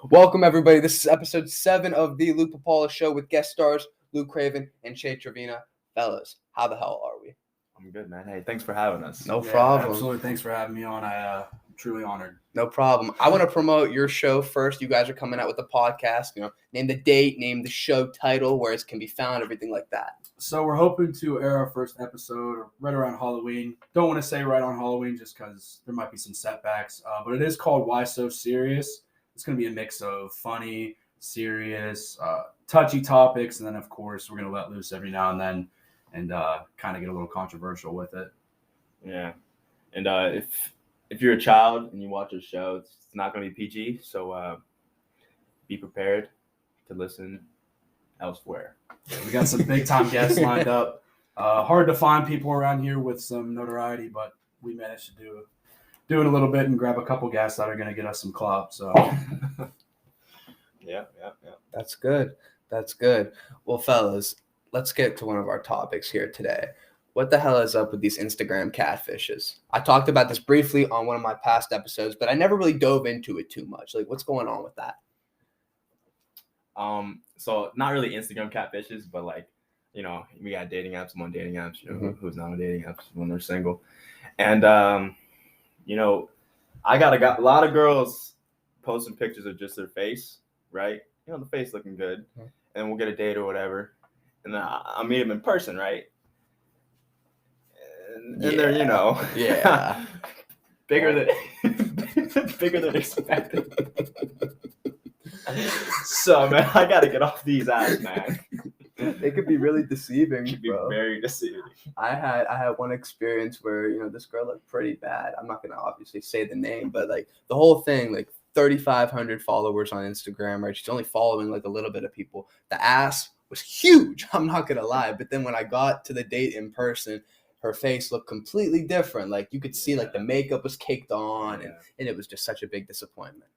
Welcome, everybody. This is episode 7 of the Luke Papala Show with guest stars Luke Craven and Trevena. Fellas, how the hell are we? I'm good, man. Hey, thanks for having us. No problem. Absolutely. Thanks for having me on. I'm truly honored. No problem. I want to promote your show first. You guys are coming out with a podcast. Name the date, name the show title, where it can be found, everything like that. So we're hoping to air our first episode right around Halloween. Don't want to say right on Halloween just because there might be some setbacks. But it is called Why So Serious? It's going to be a mix of funny, serious, touchy topics. And then, of course, we're going to let loose every now and then and kind of get a little controversial with it. Yeah. And if you're a child and you watch a show, it's not going to be PG. So be prepared to listen elsewhere. We got some big-time guests lined up. Hard to find people around here with some notoriety, but we managed to do it a little bit and grab a couple guests that are going to get us some clout. So, Yeah. That's good. That's good. Well, fellas, let's get to one of our topics here today. What the hell is up with these Instagram catfishes? I talked about this briefly on one of my past episodes, but I never really dove into it too much. Like, what's going on with that? So not really Instagram catfishes, but we got dating apps. I'm on dating apps. Who's not on dating apps when they're single, and I got a lot of girls posting pictures of just their face, right? The face looking good, and we'll get a date or whatever, and then I'll meet them in person, right? And they're yeah, bigger than expected. So, man, I got to get off these apps, man. It could be really deceiving, It could be bro. very deceiving. I had one experience where, this girl looked pretty bad. I'm not going to obviously say the name, but the whole thing, 3,500 followers on Instagram, right? She's only following a little bit of people. The ass was huge. I'm not going to lie. But then when I got to the date in person, her face looked completely different. You could see the makeup was caked on and it was just such a big disappointment.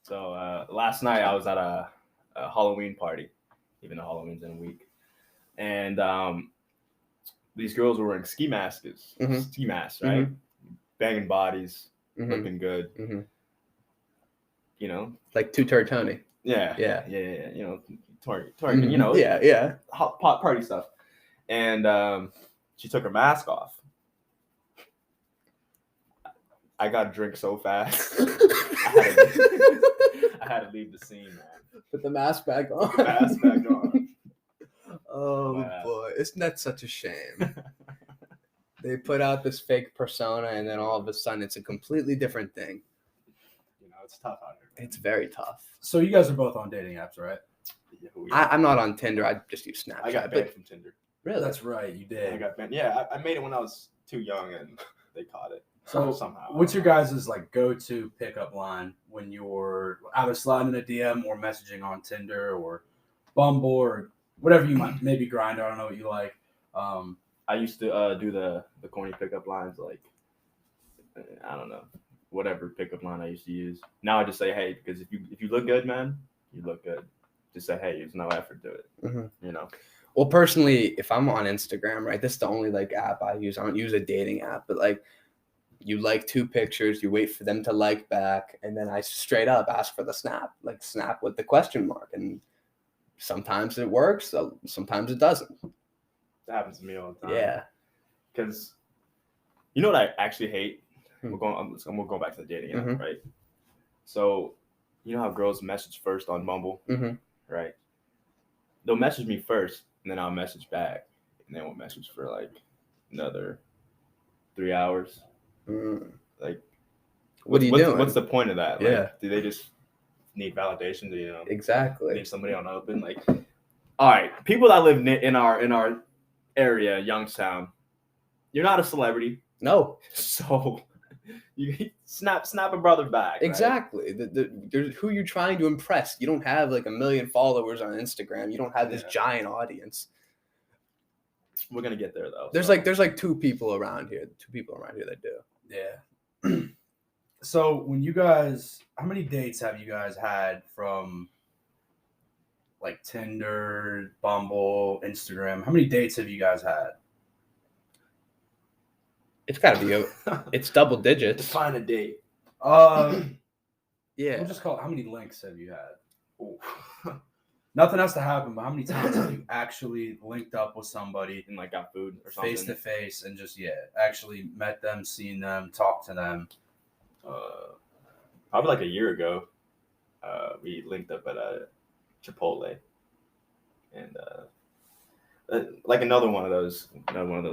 So last night I was at a Halloween party, even though Halloween's in a week. And these girls were wearing ski masks, right? Mm-hmm. Banging bodies, looking good. Mm-hmm. Like two-turd Tony. Yeah. Twerking, Yeah. Hot pot party stuff. And she took her mask off. I got a drink so fast. I had to leave the scene, man. Put the mask back on. Oh, boy. Isn't that such a shame? They put out this fake persona, and then all of a sudden, it's a completely different thing. It's tough out here, man. It's very tough. So you guys are both on dating apps, right? Yeah, I'm not on Tinder. I just use Snapchat. I got banned from Tinder. Really? That's right. You did. I got banned. Yeah, I made it when I was too young, and they caught it. So somehow. What's your guys' go-to pickup line when you're either sliding a DM or messaging on Tinder or Bumble or whatever you might, maybe Grindr, I don't know what you like. I used to do the corny pickup lines, I don't know, whatever pickup line I used to use. Now I just say, hey, because if you look good, man, you look good. Just say, hey, there's no effort to it. Mm-hmm. Well, personally, if I'm on Instagram, right, this is the only app I use. I don't use a dating app, but you like 2 pictures, you wait for them to like back, and then I straight up ask for the snap, snap with the question mark. And sometimes it works, sometimes it doesn't. That happens to me all the time. Yeah. Because you know what I actually hate? I'm going to go back to the dating app, right? So you know how girls message first on Bumble, right? They'll message me first, and then I'll message back, and then we'll message for another 3 hours. What are you doing? What's the point of that? Do they just need validation? Exactly need somebody on open? All right, people that live in our area, Youngstown, you're not a celebrity. No. So you snap a brother back. Exactly. Right? Who you're trying to impress. You don't have 1 million followers on Instagram. You don't have this giant audience. We're gonna get there though. There's there's 2 people around here. 2 people around here that do. Yeah. So how many dates have you guys had from Tinder, Bumble, Instagram? How many dates have you guys had? It's got to be it's double digits. Define a date. Yeah. We'll just call it, how many links have you had? Ooh. Nothing has to happen, but how many times have you actually linked up with somebody And like got food or something. face to face and just actually met them, seen them, talked to them? Probably like a year ago, we linked up at a Chipotle, and like another one of those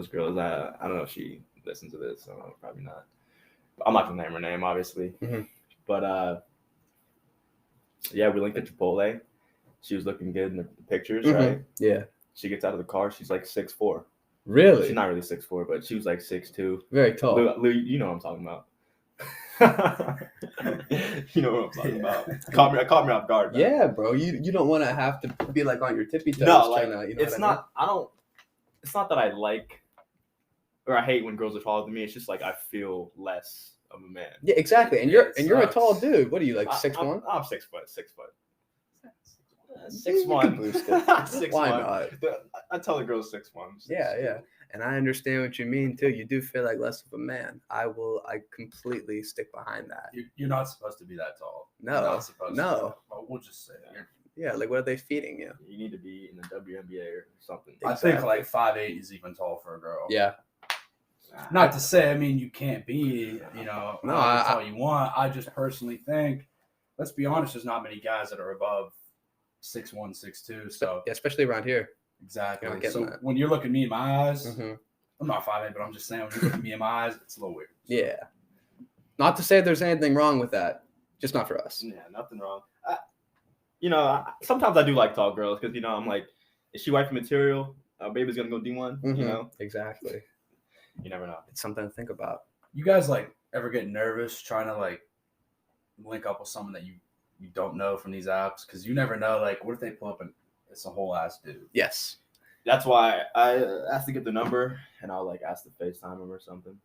girls. I don't know if she listens to this, so probably not. I'm not gonna name her name, obviously. Mm-hmm. But yeah, we linked at Chipotle. She was looking good in the pictures, Mm-hmm. right? Yeah. She gets out of the car. She's like 6'4". Really? She's not really 6'4", but she was like 6'2". Very tall. Lou, you know what I'm talking about. You know what I'm talking about. Caught me off guard. Man. Yeah, bro. You don't want to have to be like on your tippy toes. No, like to, it's not. I don't. It's not that I like or I hate when girls are taller than me. It's just like I feel less of a man. Yeah, exactly. And you're a tall dude. What are you like 6'1"? I'm 6 foot. 6 foot. You can 6'1". boost it. 6'1". Why not? I tell the girls 6'1". Yeah. And I understand what you mean too. You do feel like less of a man. I completely stick behind that. You're not supposed to be that tall. No. You're not supposed No. to. Well, we'll just say that. Yeah, like what are they feeding you? You need to be in the WNBA or something. I think like 5'8" is even tall for a girl. Yeah. Not to say, I mean, you can't be, No, that's all you want. I just personally think, let's be honest, there's not many guys that are above 6'1", 6'2". So especially around here. exactly. You're not getting So that. when you're looking at me in my eyes, Mm-hmm. I'm not 5'8", but I'm just saying when you look at me in my eyes, it's a little weird. Yeah. Not to say there's anything wrong with that. Just not for us. Yeah, nothing wrong. Sometimes I do like tall girls because I'm like, is she wifey material? Our baby's gonna go D1. Mm-hmm. Exactly. You never know. It's something to think about. You guys like ever get nervous trying to like link up with someone that you don't know from these apps? Because you never know. Like, what if they pull up and it's a whole ass dude? Yes. That's why I asked to get the number, and I'll like ask to FaceTime him or something,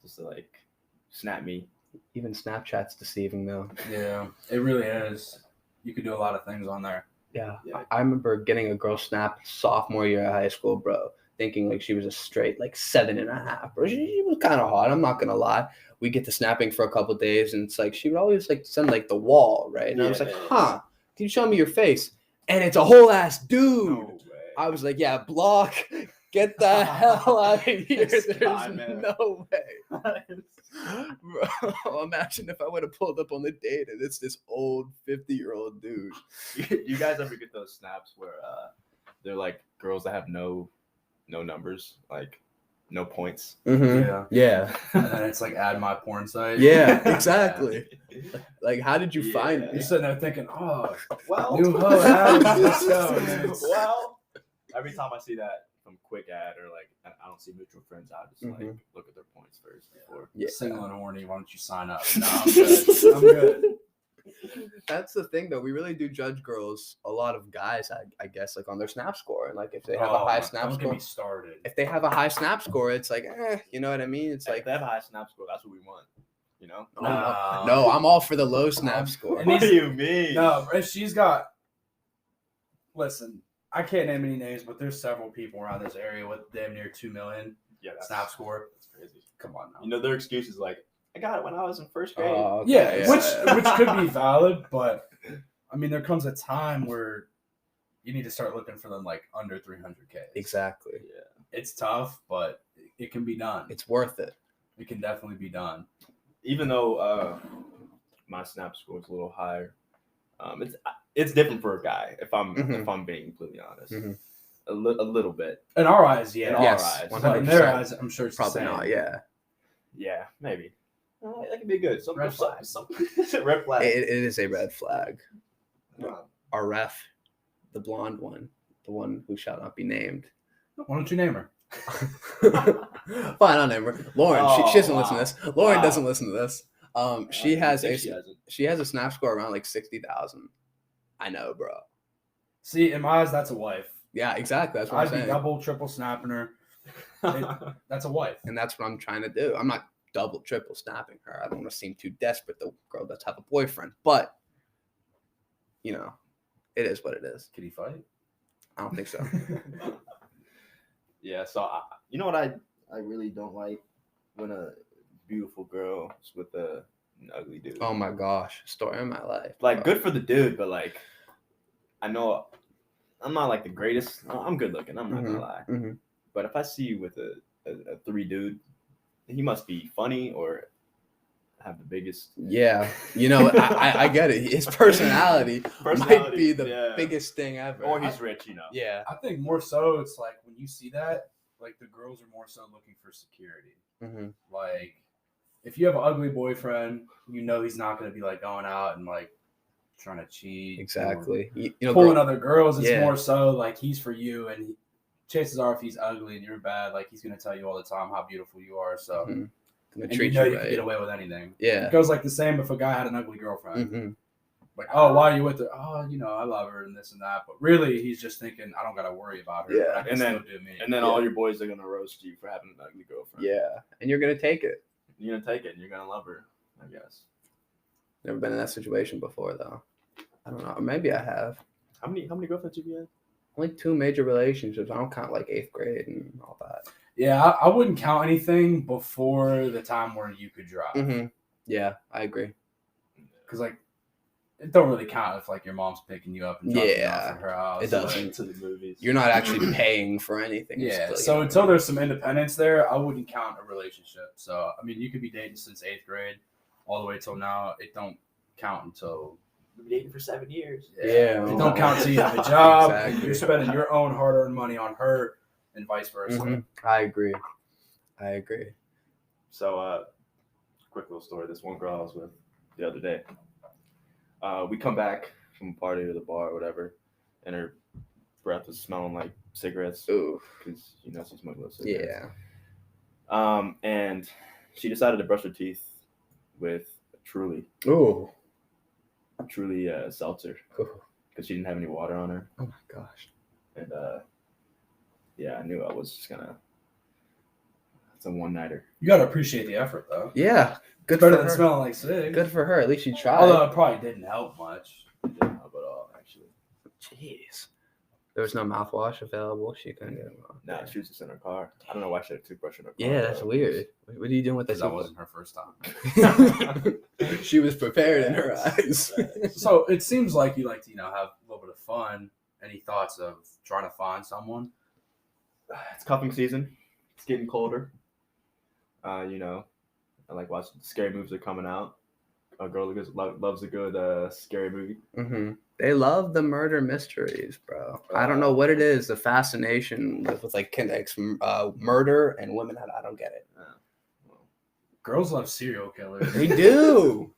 just to like snap me. Even Snapchat's deceiving though. Yeah, it really is. You could do a lot of things on there. Yeah. I remember getting a girl snap sophomore year of high school, bro, thinking like she was a straight like 7.5, bro. She was kind of hot. I'm not gonna lie. We get to snapping for a couple days, and it's like she would always like send like the wall, right? And I was like, huh? Can you show me your face? And it's a whole ass dude. No way. I was like, yeah, block. Get the hell out of here. There's man. no way. Bro, imagine if I would have pulled up on the date and it's this old 50-year-old dude. You guys ever get those snaps where they're like girls that have no numbers, like no points? Mm-hmm. Yeah. And then it's like add my porn site. Yeah, exactly. Like, how did you find You're me? sitting there thinking, oh, Well, new hoe, let's go. Man. Well, every time I see that from quick ad or like I don't see mutual friends, I just like look at their points first before. Yeah. Single and horny, why don't you sign up? No, I'm good. I'm good. That's the thing, though. We really do judge girls. A lot of guys, I guess, like on their snap score, and like if they have a high snap don't score, get me started. if they have a high snap score, it's like, you know what I mean? It's Like like, if they have a high snap score, that's what we want. no, I'm all for the low snap score. And What do you mean? No, if she's got. Listen, I can't name any names, but there's several people around this area with damn near 2 million snap score. That's crazy. Come on now. Their excuse is like, I got it when I was in first grade. Okay, Yeah, which could be valid, but I mean, there comes a time where you need to start looking for them like under 300K. Exactly. Yeah. It's tough, but it can be done. It's worth it. It can definitely be done. Even though my snap score is a little higher, it's different for a guy. If I'm being completely honest, a little bit. In our eyes, yeah. In our Yes, eyes. 100%. But in their eyes, I'm sure it's Probably the same. not. Yeah. Yeah, maybe. That could be good. Some Red flag. Red flag. It is a red flag. Um, Our ref, the blonde one, the one who shall not be named. Why don't you name her? Fine, I'll name her. Lauren. She doesn't listen to this. Lauren Wow. doesn't listen to this. She has she hasn't. a snap score around like 60,000. I know, bro. See, in my eyes, that's a wife. Yeah, exactly. That's what I'm I'd be saying. double, triple snapping her. That's a wife. And that's what I'm trying to do. I'm not double, triple snapping her. I don't want to seem too desperate. The girl does have a boyfriend, but it is what it is. Can he fight? I don't think so. Yeah, so you know what I really don't like when a beautiful girl is with a an ugly dude. Oh my gosh, story of my life. Like, good for the dude, but like, I know I'm not like the greatest. I'm good looking. I'm not gonna lie. Mm-hmm. But if I see you with a 3 dude, he must be funny or have the biggest. Yeah, I get it. His personality might be the biggest thing ever. Or he's rich, Yeah. I think more so it's like when you see that, like the girls are more so looking for security. Mm-hmm. Like if you have an ugly boyfriend, he's not going to be like going out and like trying to cheat. Exactly. Pulling other girls. It's more so like he's for you, and chances are if he's ugly and you're bad, like he's going to tell you all the time how beautiful you are. So. Mm-hmm. And you can get away with anything. Yeah. It goes like the same if a guy had an ugly girlfriend. Mm-hmm. Like, oh, why are you with her? Oh, I love her and this and that. But really, he's just thinking, I don't got to worry about her. Yeah. I can still do me. And then all your boys are going to roast you for having an ugly girlfriend. Yeah. And you're going to take it. You're going to take it and you're going to love her, I guess. Never been in that situation before, though. I don't know. Maybe I have. How many girlfriends have you had? Only 2 major relationships. I don't count like 8th grade and all that. Yeah, I wouldn't count anything before the time where you could drive. Mm-hmm. Yeah, I agree. Because, like, it don't really count if, like, your mom's picking you up and dropping you off at her house. It doesn't. To the movies. You're not actually paying for anything. Yeah, so until there's some independence there, I wouldn't count a relationship. So, I mean, you could be dating since 8th grade all the way till now. It don't count until... You've been dating for 7 years. Yeah. It don't count until you have a job. Exactly. You're spending your own hard-earned money on her. And vice versa. Mm-hmm. I agree. So, quick little story. This one girl I was with the other day. We come back from a party or the bar or whatever, and her breath was smelling like cigarettes. Ooh. Because, she smoked those cigarettes. Yeah. And she decided to brush her teeth with Truly. Ooh. Truly seltzer. Because she didn't have any water on her. Oh, my gosh. And, yeah, I knew I was just gonna. It's a one-nighter. You gotta appreciate the effort, though. Yeah, good. Better for than her. smelling like cigs. Good for her. At least she tried. Although it probably didn't help much. It didn't help at all, actually. Jeez, there was no mouthwash available. She couldn't get it. Nah, she was just in her car. I don't know why she had a toothbrush in her car. Yeah, that's weird. What are you doing with this? That wasn't her first time. She was prepared in her eyes. So it seems like you like to, have a little bit of fun. Any thoughts of trying to find someone? It's cuffing season. It's getting colder. I like watching scary movies are coming out. A girl loves a good scary movie. Mm-hmm. They love the murder mysteries, bro. I don't know what it is. The fascination with like murder and women. I don't get it. Girls love serial killers. They do.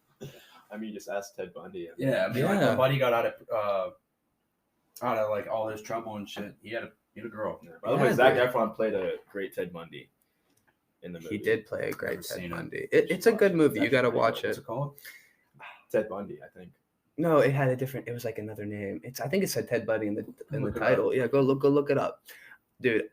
I mean, just ask Ted Bundy. Yeah, I mean, like my buddy got out of like all his trouble and shit. He had a girl. Yeah. By the way, Zac Efron played a great Ted Bundy in the movie. He did play a great Ted Bundy. It's a good movie. You got to watch it. What's it called? Ted Bundy, I think. No, it had it was like another name. I think it said Ted Bundy in the title. Yeah, go look it up. Dude,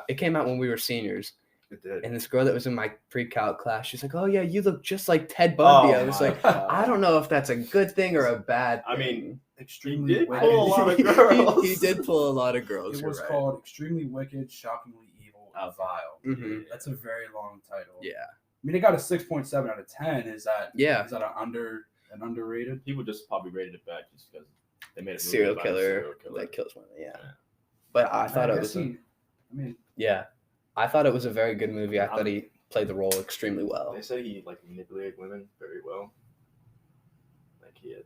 it came out when we were seniors. It did. And this girl that was in my pre-calc class, she's like, "Oh yeah, you look just like Ted Bundy." I was like, I don't know if that's a good thing or a bad thing. I mean, extremely did wicked. pull a lot of girls. He did pull a lot of girls. It was called Extremely Wicked, Shockingly Evil, and Vile. Mm-hmm. That's a very long title. Yeah. I mean, it got a 6.7 out of 10. Is that an underrated? People just probably rated it back just because they made it serial killer that kills women. Yeah. But I thought it was. I thought it was a very good movie. I thought he played the role extremely well. They say he manipulated women very well. Like he had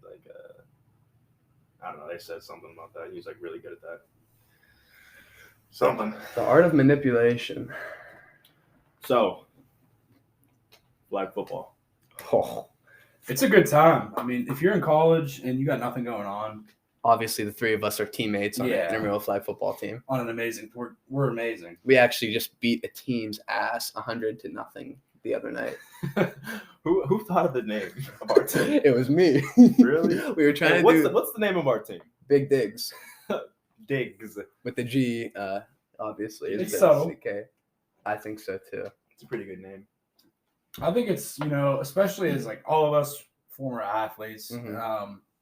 I don't know. They said something about that. He was really good at that. Something. The art of manipulation. So, flag football. Oh, it's a good time. I mean, if you're in college and you got nothing going on. Obviously, the 3 of us are teammates on an intramural flag football team. On an amazing, we're amazing. We actually just beat a team's ass 100-0 the other night. Who thought of the name of our team? It was me. Really? We were trying what's the name of our team? Big Digs. Digs. With the G, obviously. It's subtle. CK. I think so, too. It's a pretty good name. I think it's, especially as all of us former athletes,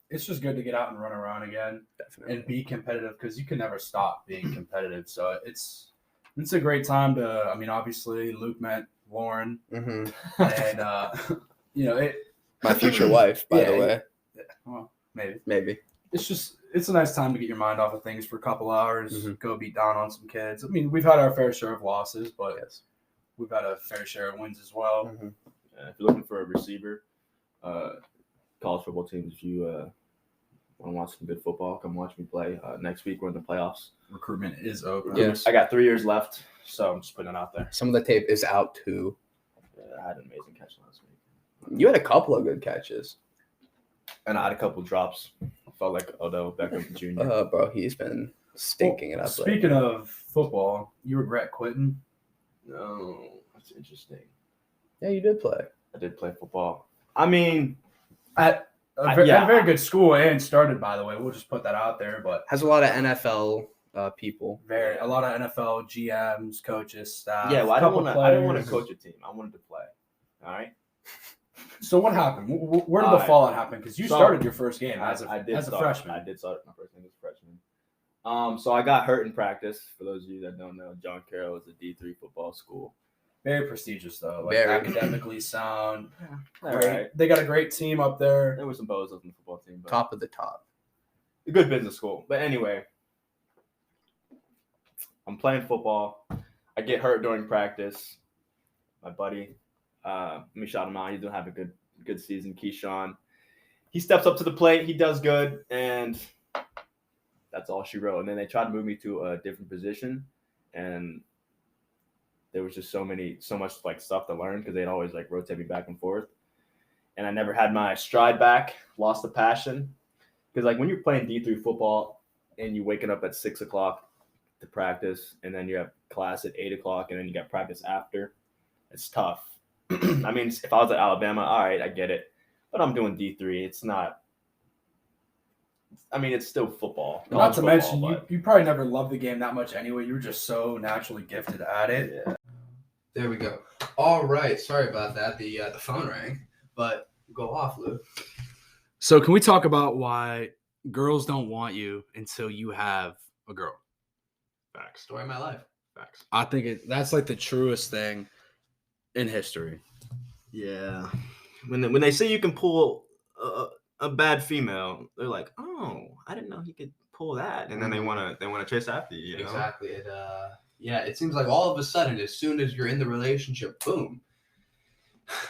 it's just good to get out and run around again. Definitely. And be competitive because you can never stop being competitive. So it's a great time to, obviously Luke met Lauren and, My future wife, by the way. Yeah, well, maybe. Maybe. It's a nice time to get your mind off of things for a couple hours, Mhm. go beat down on some kids. I mean, we've had our fair share of losses, but Yes. we've had a fair share of wins as well. Mhm. If you're looking for a receiver, college football teams, if you want to watch some good football, come watch me play. Next week we're in the playoffs. Recruitment is open. Yes. I got 3 years left, so I'm just putting it out there. Some of the tape is out too. I had an amazing catch last week. You had a couple of good catches. And I had a couple drops. I felt like Odell Beckham Jr. Bro, he's been stinking it up. Speaking of football, you regret quitting? No, that's interesting. Yeah, you did play. I did play football. I mean, At a very good school and started, by the way. We'll just put that out there. But Has a lot of NFL people. a lot of NFL GMs, coaches, staff. yeah. Well, I couple didn't want to players. coach a team. I wanted to play. All right. So what happened? Where did the fallout happen? Because you started your first game as a freshman. I did start my first game as a freshman. So I got hurt in practice. For those of you that don't know, John Carroll is a D3 football school. Very prestigious, though. Like Very. academically sound. All Great. right. They got a great team up there. There were some bozos on the football team, but Top of the top. a good business school. But anyway, I'm playing football. I get hurt during practice. My buddy, let me shout him out. He's gonna have a good season. Keyshawn. He steps up to the plate. He does good, and that's all she wrote. And then they tried to move me to a different position, and there was just so much like stuff to learn because they'd always like rotate me back and forth. And I never had my stride back. Lost the passion because like when you're playing D3 football and you're waking up at 6 o'clock to practice, and then you have class at 8 o'clock, and then you got practice after. It's tough. I mean, if I was at Alabama, all right, I get it. But I'm doing D3. It's not. I mean, it's still football. Not to mention, you probably never loved the game that much anyway. You were just so naturally gifted at it. Yeah. There we go. All right. Sorry about that. The phone rang, but go off, Lou. So can we talk about why girls don't want you until you have a girl? Facts. Story of my life. Facts. I think that's like the truest thing in history. Yeah. When they say you can pull a bad female, they're like, oh, I didn't know he could pull that, and then they wanna chase after you. You know? Exactly. It seems like all of a sudden, as soon as you're in the relationship, boom.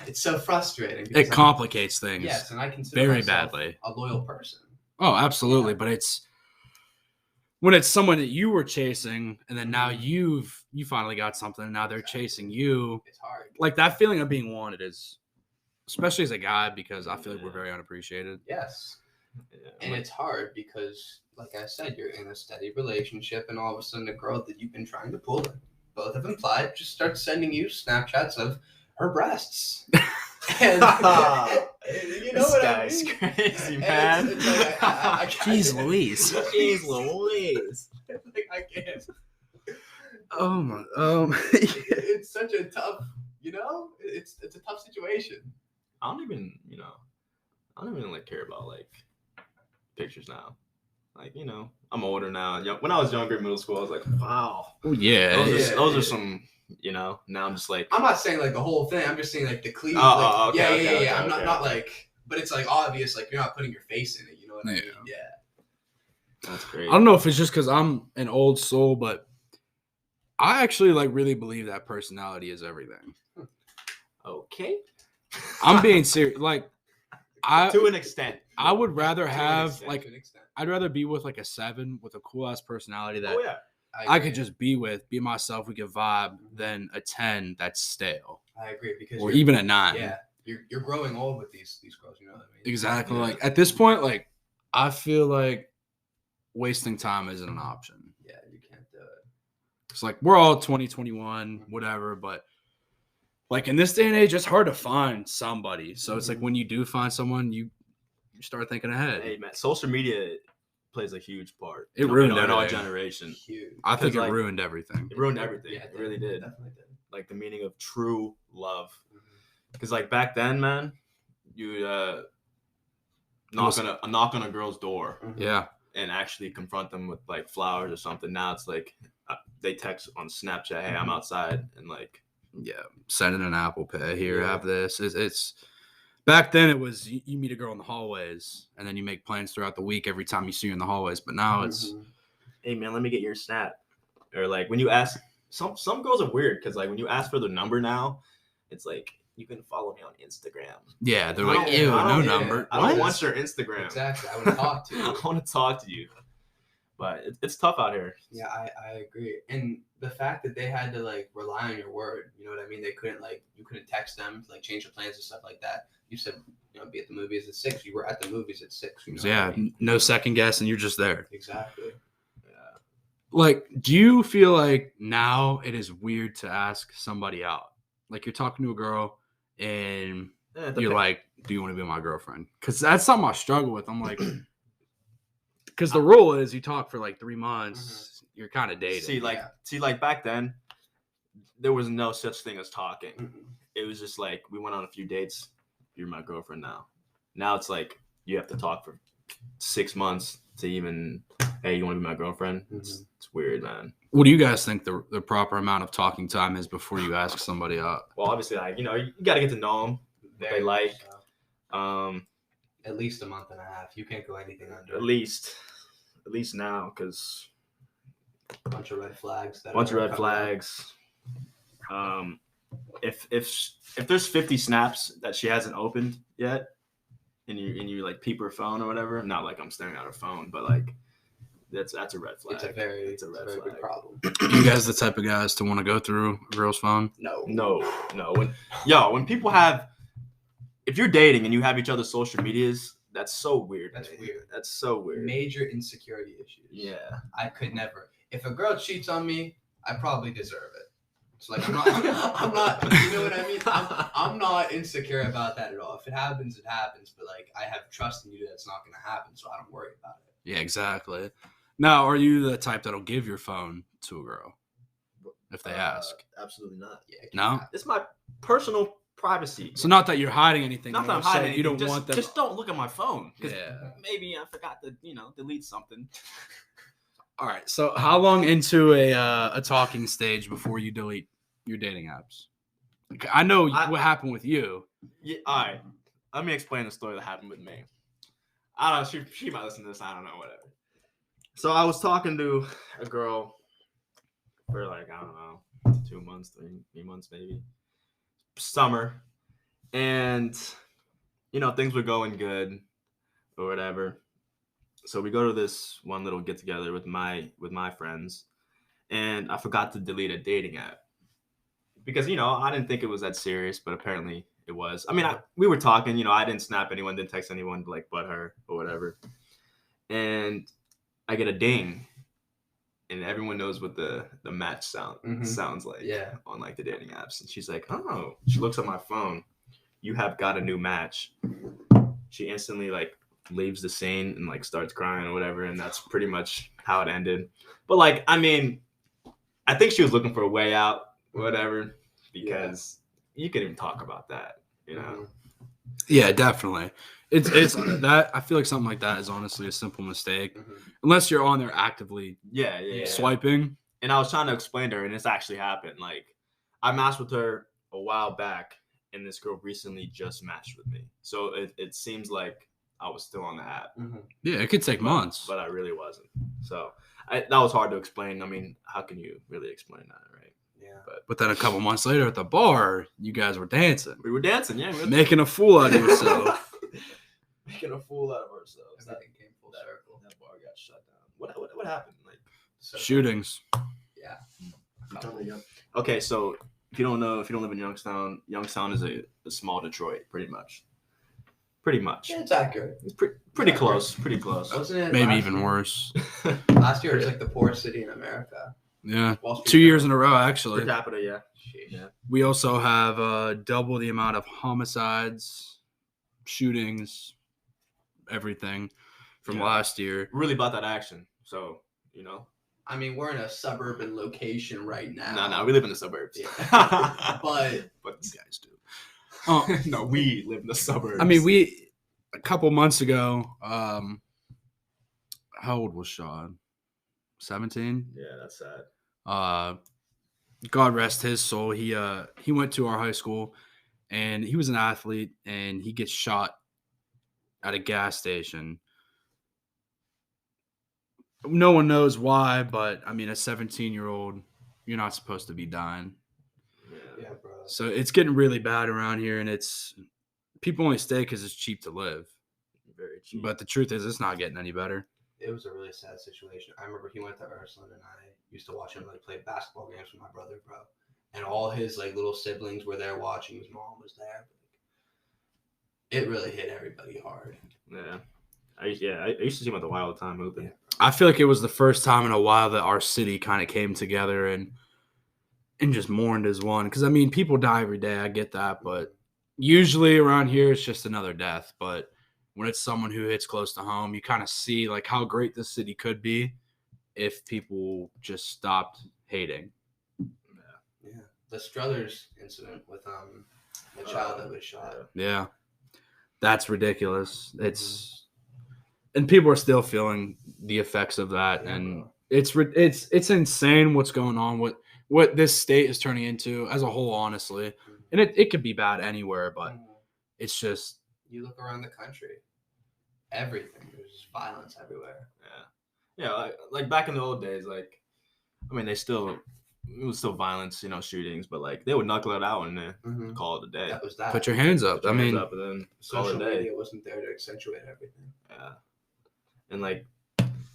It's so frustrating. It complicates things. Yes, and I consider very myself badly a loyal person. Oh, absolutely. Yeah. But it's when it's someone that you were chasing, and then now you finally got something, and now they're chasing you. It's hard. Like that feeling of being wanted is, especially as a guy, because I feel like we're very unappreciated. Yes. Yeah. And it's hard because, like I said, you're in a steady relationship, and all of a sudden a girl that you've been trying to pull, both have implied, just starts sending you Snapchats of her breasts. And you know this what guy's I mean? crazy, man. It's like, I Jeez Louise. Jeez Louise. Like, I can't. Oh my. It's such a tough, it's a tough situation. I don't even like care about like pictures now. Like, I'm older now. When I was younger in middle school, I was like, wow. Oh yeah. Those are some, now I'm just like. I'm not saying like the whole thing. I'm just saying like the cleave. Okay. I'm not like, but it's like obvious, like you're not putting your face in it. You know what I mean? Yeah. That's great. I don't know if it's just because I'm an old soul, but I actually like really believe that personality is everything. Okay. I'm being serious. Like, to an extent. I would rather have like, I'd rather be with like a 7 with a cool ass personality that I could just be myself. We could vibe than a 10 that's stale. I agree or even a 9. Yeah, you're growing old with these girls. You know what I mean? Exactly. Yeah. Like at this point, like I feel like wasting time isn't an option. Yeah, you can't do it. It's like we're all 20, 21, whatever, but like in this day and age, it's hard to find somebody. So it's like when you do find someone, you start thinking ahead. Hey man, social media plays a huge part. It ruined our generation. Huge. I think it ruined everything. It ruined everything. Yeah, it really did. Definitely did. Like the meaning of true love. Because like back then, man, you knock on a girl's door. Yeah. And actually confront them with like flowers or something. Now it's like they text on Snapchat, "Hey, I'm outside," and like sending an Apple Pay here, have this. It's Back then, it was you meet a girl in the hallways, and then you make plans throughout the week every time you see her in the hallways. But now it's, hey man, let me get your snap. Or like when you ask, some girls are weird because like when you ask for their number now, it's like you can follow me on Instagram. yeah, they're like, ew, no number. I don't want your Instagram. Exactly. I want to talk to you. I want to talk to you. But it's tough out here. Yeah, I agree. And the fact that they had to like rely on your word, you know what I mean? They couldn't you couldn't text them to like change the plans and stuff like that. You said, be at the movies at 6. You were at the movies at 6. You know Yeah, what I mean? no second guess, and you're just there. Exactly. Yeah. Like, do you feel like now it is weird to ask somebody out? Like you're talking to a girl and you're like, do you want to be my girlfriend? Because that's something I struggle with. I'm like, because the rule is you talk for like 3 months, you're kind of dating. See, like back then, there was no such thing as talking. Mm-hmm. It was just like we went on a few dates. You're my girlfriend now. Now it's like you have to talk for 6 months to even, hey, you want to be my girlfriend? Mm-hmm. It's weird, man. What do you guys think the proper amount of talking time is before you ask somebody out? Well, obviously, like you got to get to know them. What they like. So. At least a month and a half. You can't go anything under. At least now, because a bunch of red flags. If there's 50 snaps that she hasn't opened yet, and you like peep her phone or whatever, not like I'm staring at her phone, but like that's a red flag. It's a very big problem. You guys the type of guys to want to go through a girl's phone? No. When people if you're dating and you have each other's social medias, that's so weird. That's so weird. Major insecurity issues. Yeah. I could never. If a girl cheats on me, I probably deserve it. It's like I'm not. You know what I mean? I'm not insecure about that at all. If it happens, it happens. But like I have trust in you that it's not going to happen, so I don't worry about it. Yeah, exactly. Now, are you the type that'll give your phone to a girl if they ask? Absolutely not. Yeah. No. It's my personal privacy. So not that you're hiding anything. Not that I'm hiding anything. You don't want them. Just don't look at my phone. Yeah. Maybe I forgot to delete something. All right. So how long into a talking stage before you delete your dating apps? I know what happened with you. Yeah. All right. Let me explain the story that happened with me. I don't know. She might listen to this. I don't know. Whatever. So I was talking to a girl for like, I don't know, 2 months, 3 months maybe. Summer. And, things were going good or whatever. So we go to this one little get together with my friends. And I forgot to delete a dating app. Because, I didn't think it was that serious, but apparently it was. I mean, we were talking, I didn't snap anyone, didn't text anyone like but her or whatever. And I get a ding, and everyone knows what the match sounds like on like the dating apps. And she's like, oh, she looks at my phone. You have got a new match. She instantly like leaves the scene and like starts crying or whatever. And that's pretty much how it ended. But like, I mean, I think she was looking for a way out, whatever, because you can even talk about that, Yeah, definitely. It's that I feel like something like that is honestly a simple mistake, unless you're on there actively, swiping. And I was trying to explain to her, and it's actually happened. Like, I matched with her a while back, and this girl recently just matched with me. So it seems like I was still on the app. Yeah, it could take months, but I really wasn't. So that was hard to explain. I mean, how can you really explain that, right? Yeah. But then a couple months later at the bar, you guys were dancing. We were dancing, yeah. Making a fool out of yourself. Making a fool out of ourselves. Everything came full circle. That bar got shut down. What happened? Like shootings. Yeah. Okay, so if you don't live in Youngstown is a small Detroit, pretty much. Yeah, it's accurate. It's pretty close. Pretty close. Wasn't it? Maybe even worse. Last year it was like the poorest city in America. Yeah, 2 years in a row, actually. Per capita, yeah. We also have double the amount of homicides, shootings, everything from last year. Really about that action. So, I mean, we're in a suburban location right now. No, we live in the suburbs. Yeah. but you guys do. No, we live in the suburbs. I mean, a couple months ago, how old was Sean? 17? Yeah, that's sad. God rest his soul. He went to our high school, and he was an athlete, and he gets shot at a gas station. No one knows why, but I mean, a 17-year-old, you're not supposed to be dying. Yeah, bro. So it's getting really bad around here, and people only stay because it's cheap to live. Very cheap. But the truth is, it's not getting any better. It was a really sad situation. I remember he went to Ursuline, and I used to watch him like play basketball games with my brother, bro. And all his like little siblings were there watching. His mom was there. It really hit everybody hard. Yeah. I used to see him at the Y all the time hooping. Yeah. I feel like it was the first time in a while that our city kind of came together and just mourned as one. Because, I mean, people die every day. I get that. But usually around here, it's just another death. But when it's someone who hits close to home, you kind of see like how great this city could be if people just stopped hating. Yeah. The Struthers incident with the child that was shot. Yeah. That's ridiculous. And people are still feeling the effects of that, and it's insane what's going on, what this state is turning into as a whole, honestly. And it could be bad anywhere, but it's just, you look around the country, everything, there's just violence everywhere. Yeah, like back in the old days, like, I mean, it was still violence, shootings, but like they would knuckle it out and call it a day. That was that. Put your hands up. Put your hands up and then call it a Social day. media wasn't there to accentuate everything. Yeah. And like,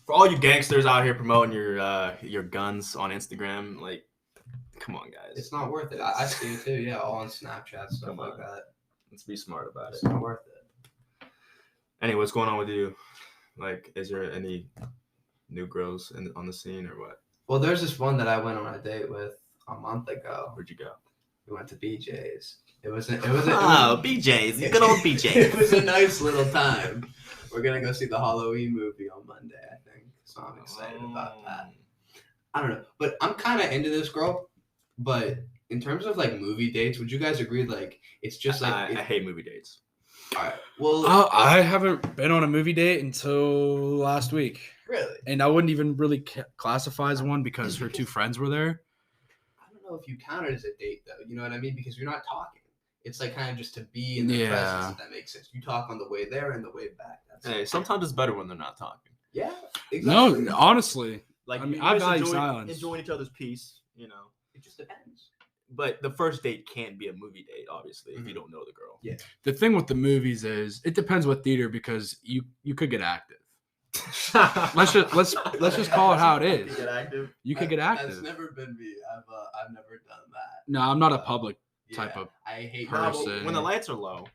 for all you gangsters out here promoting your guns on Instagram, like, come on, guys. It's not worth it. I see it too. Yeah, all on Snapchat, stuff Come on. like that. Let's be smart about It's it. not worth it. Anyway, what's going on with you? Like, is there any new girls on the scene or what? Well, there's this one that I went on a date with a month ago. Where'd you go? We went to BJ's. BJ's, you good old BJ's. It was a nice little time. We're gonna go see the Halloween movie on Monday, I think. So I'm excited about that. I don't know, but I'm kind of into this girl. But in terms of like movie dates, would you guys agree? Like, it's just like I hate movie dates. All right. Well, I haven't been on a movie date until last week. Really? And I wouldn't even really classify as one because her two friends were there. I don't know if you count it as a date, though. You know what I mean? Because you're not talking. It's like kind of just to be in the presence, if that makes sense. You talk on the way there and the way back. Hey, sometimes it's better when they're not talking. Yeah, exactly. No, honestly. Like, I mean, I value silence. Enjoying each other's peace, It just depends. But the first date can't be a movie date, obviously, if you don't know the girl. Yeah. The thing with the movies is it depends what theater because you could get active. let's just call it how it is. Get active. You could get active. That's never been me. I've never done that. No, I'm not a public type of I hate person. When the lights are low,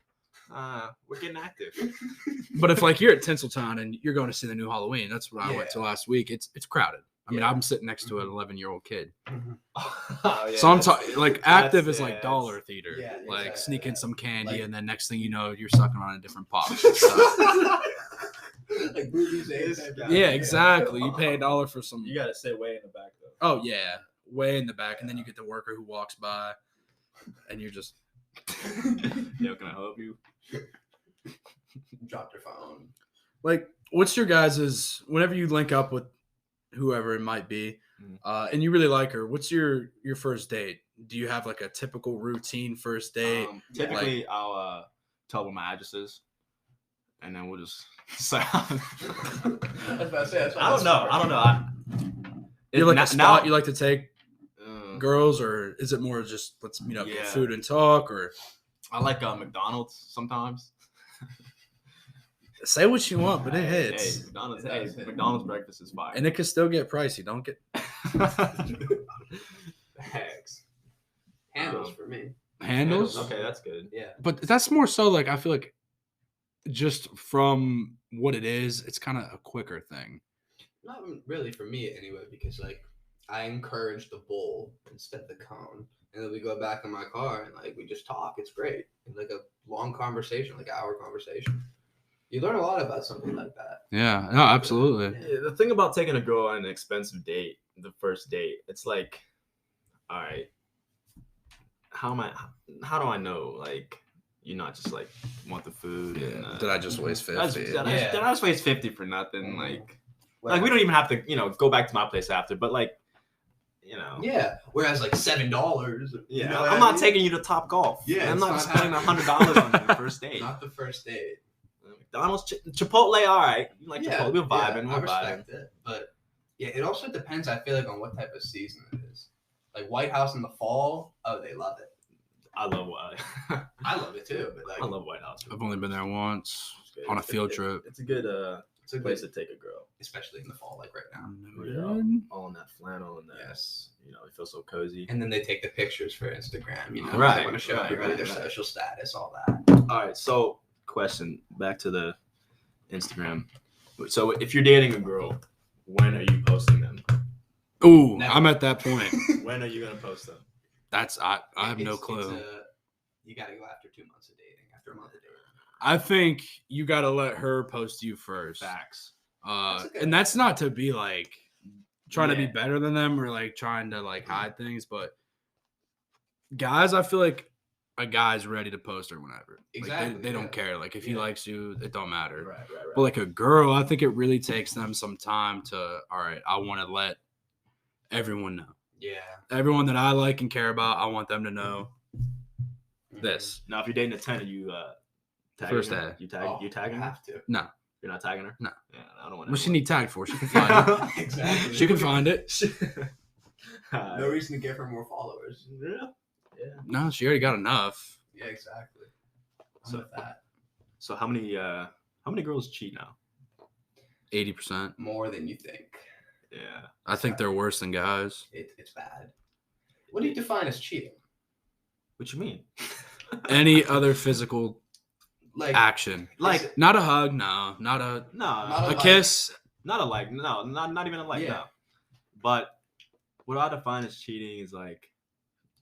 we're getting active. But if like you're at Tinseltown and you're going to see the new Halloween, that's what I went to last week. It's crowded. I mean, I'm sitting next to an 11-year-old kid. So I'm talking like active is like dollar theater. Yeah, like sneaking some candy, like, and then next thing you know, you're sucking on a different pop. Like movies, yeah, exactly. You pay $1 for some. You gotta stay way in the back though. Oh yeah, way in the back, and then you get the worker who walks by, and you're just. Yo, can I help you? Drop your phone. Like, what's your guys's? Whenever you link up with whoever it might be, and you really like her, what's your first date? Do you have like a typical routine first date? Typically, I'll tell where my address is, and then we'll just. I was about to say, I don't know. You're like a spot you like to take girls, or is it more just let's meet up for food and talk? Or I like McDonald's sometimes. Say what you want, but it hits. Hey, McDonald's breakfast is fire, and it can still get pricey. Don't get Hex. Handles for me. Handles. Okay, that's good. Yeah, but that's more so like I feel like. Just from what it is, it's kind of a quicker thing. Not really for me anyway, because like I encourage the bowl instead of the cone, and then we go back in my car and like we just talk. It's great. It's like a long conversation, like an hour conversation. You learn a lot about something like that. Yeah, no, absolutely. Yeah, the thing about taking a girl on an expensive date, the first date, it's like, all right, how do I know like? You not just like want the food. Yeah. And, did I just waste 50? Did I just waste 50 for nothing? Like we don't even have to, go back to my place after. But like, you know. Yeah. Whereas like $7. Yeah, You know what I'm I not mean? taking you to Top Golf. Yeah, I'm it's not not spending happening. $100 on you the first date. Not the first date. McDonald's, Chipotle, all right. You like Chipotle? We're vibing. I We're respect vibing. it, but yeah, it also depends. I feel like on what type of season it is. Like White House in the fall, oh, they love it. I love White. I love it too, but like I love White House. I've only been there once on a field trip. It's a good place to take a girl, especially in the fall, like right now. All in that flannel and that. Yes. You know, it feels so cozy. And then they take the pictures for Instagram. You know, Right. They want to show everybody their social status, all that. All right. So, question back to the Instagram. So, if you're dating a girl, when are you posting them? Ooh, Never. I'm at that point. When are you gonna post them? I have no clue. You got to go after 2 months of dating. After a month of dating. I think you got to let her post you first. Facts. And that's not to be like trying to be better than them or like trying to like hide things, but guys, I feel like a guy's ready to post her whenever. Exactly. Like, they don't care. Like if he likes you, it don't matter. Right. But like a girl, I think it really takes them some time to, all right, I want to let everyone know. Yeah. Everyone that I like and care about, I want them to know this. Now, if you're dating a 10, are you tagging First her? day. You tagging her? Have to. No. You're not tagging her? No. Yeah, I don't want to. What she need tagged for? She can find it. Exactly. She can find it. No reason to give her more followers. Yeah. No, she already got enough. Yeah, exactly. So With that. So how many girls cheat now? 80%. More than you think. Yeah. I think they're worse than guys. It's bad. What do you define as cheating? What you mean? Any other physical Like action. Like Not a hug, no. Not a Not a kiss. not a like, no, not even a like, Yeah. no. But what I define as cheating is like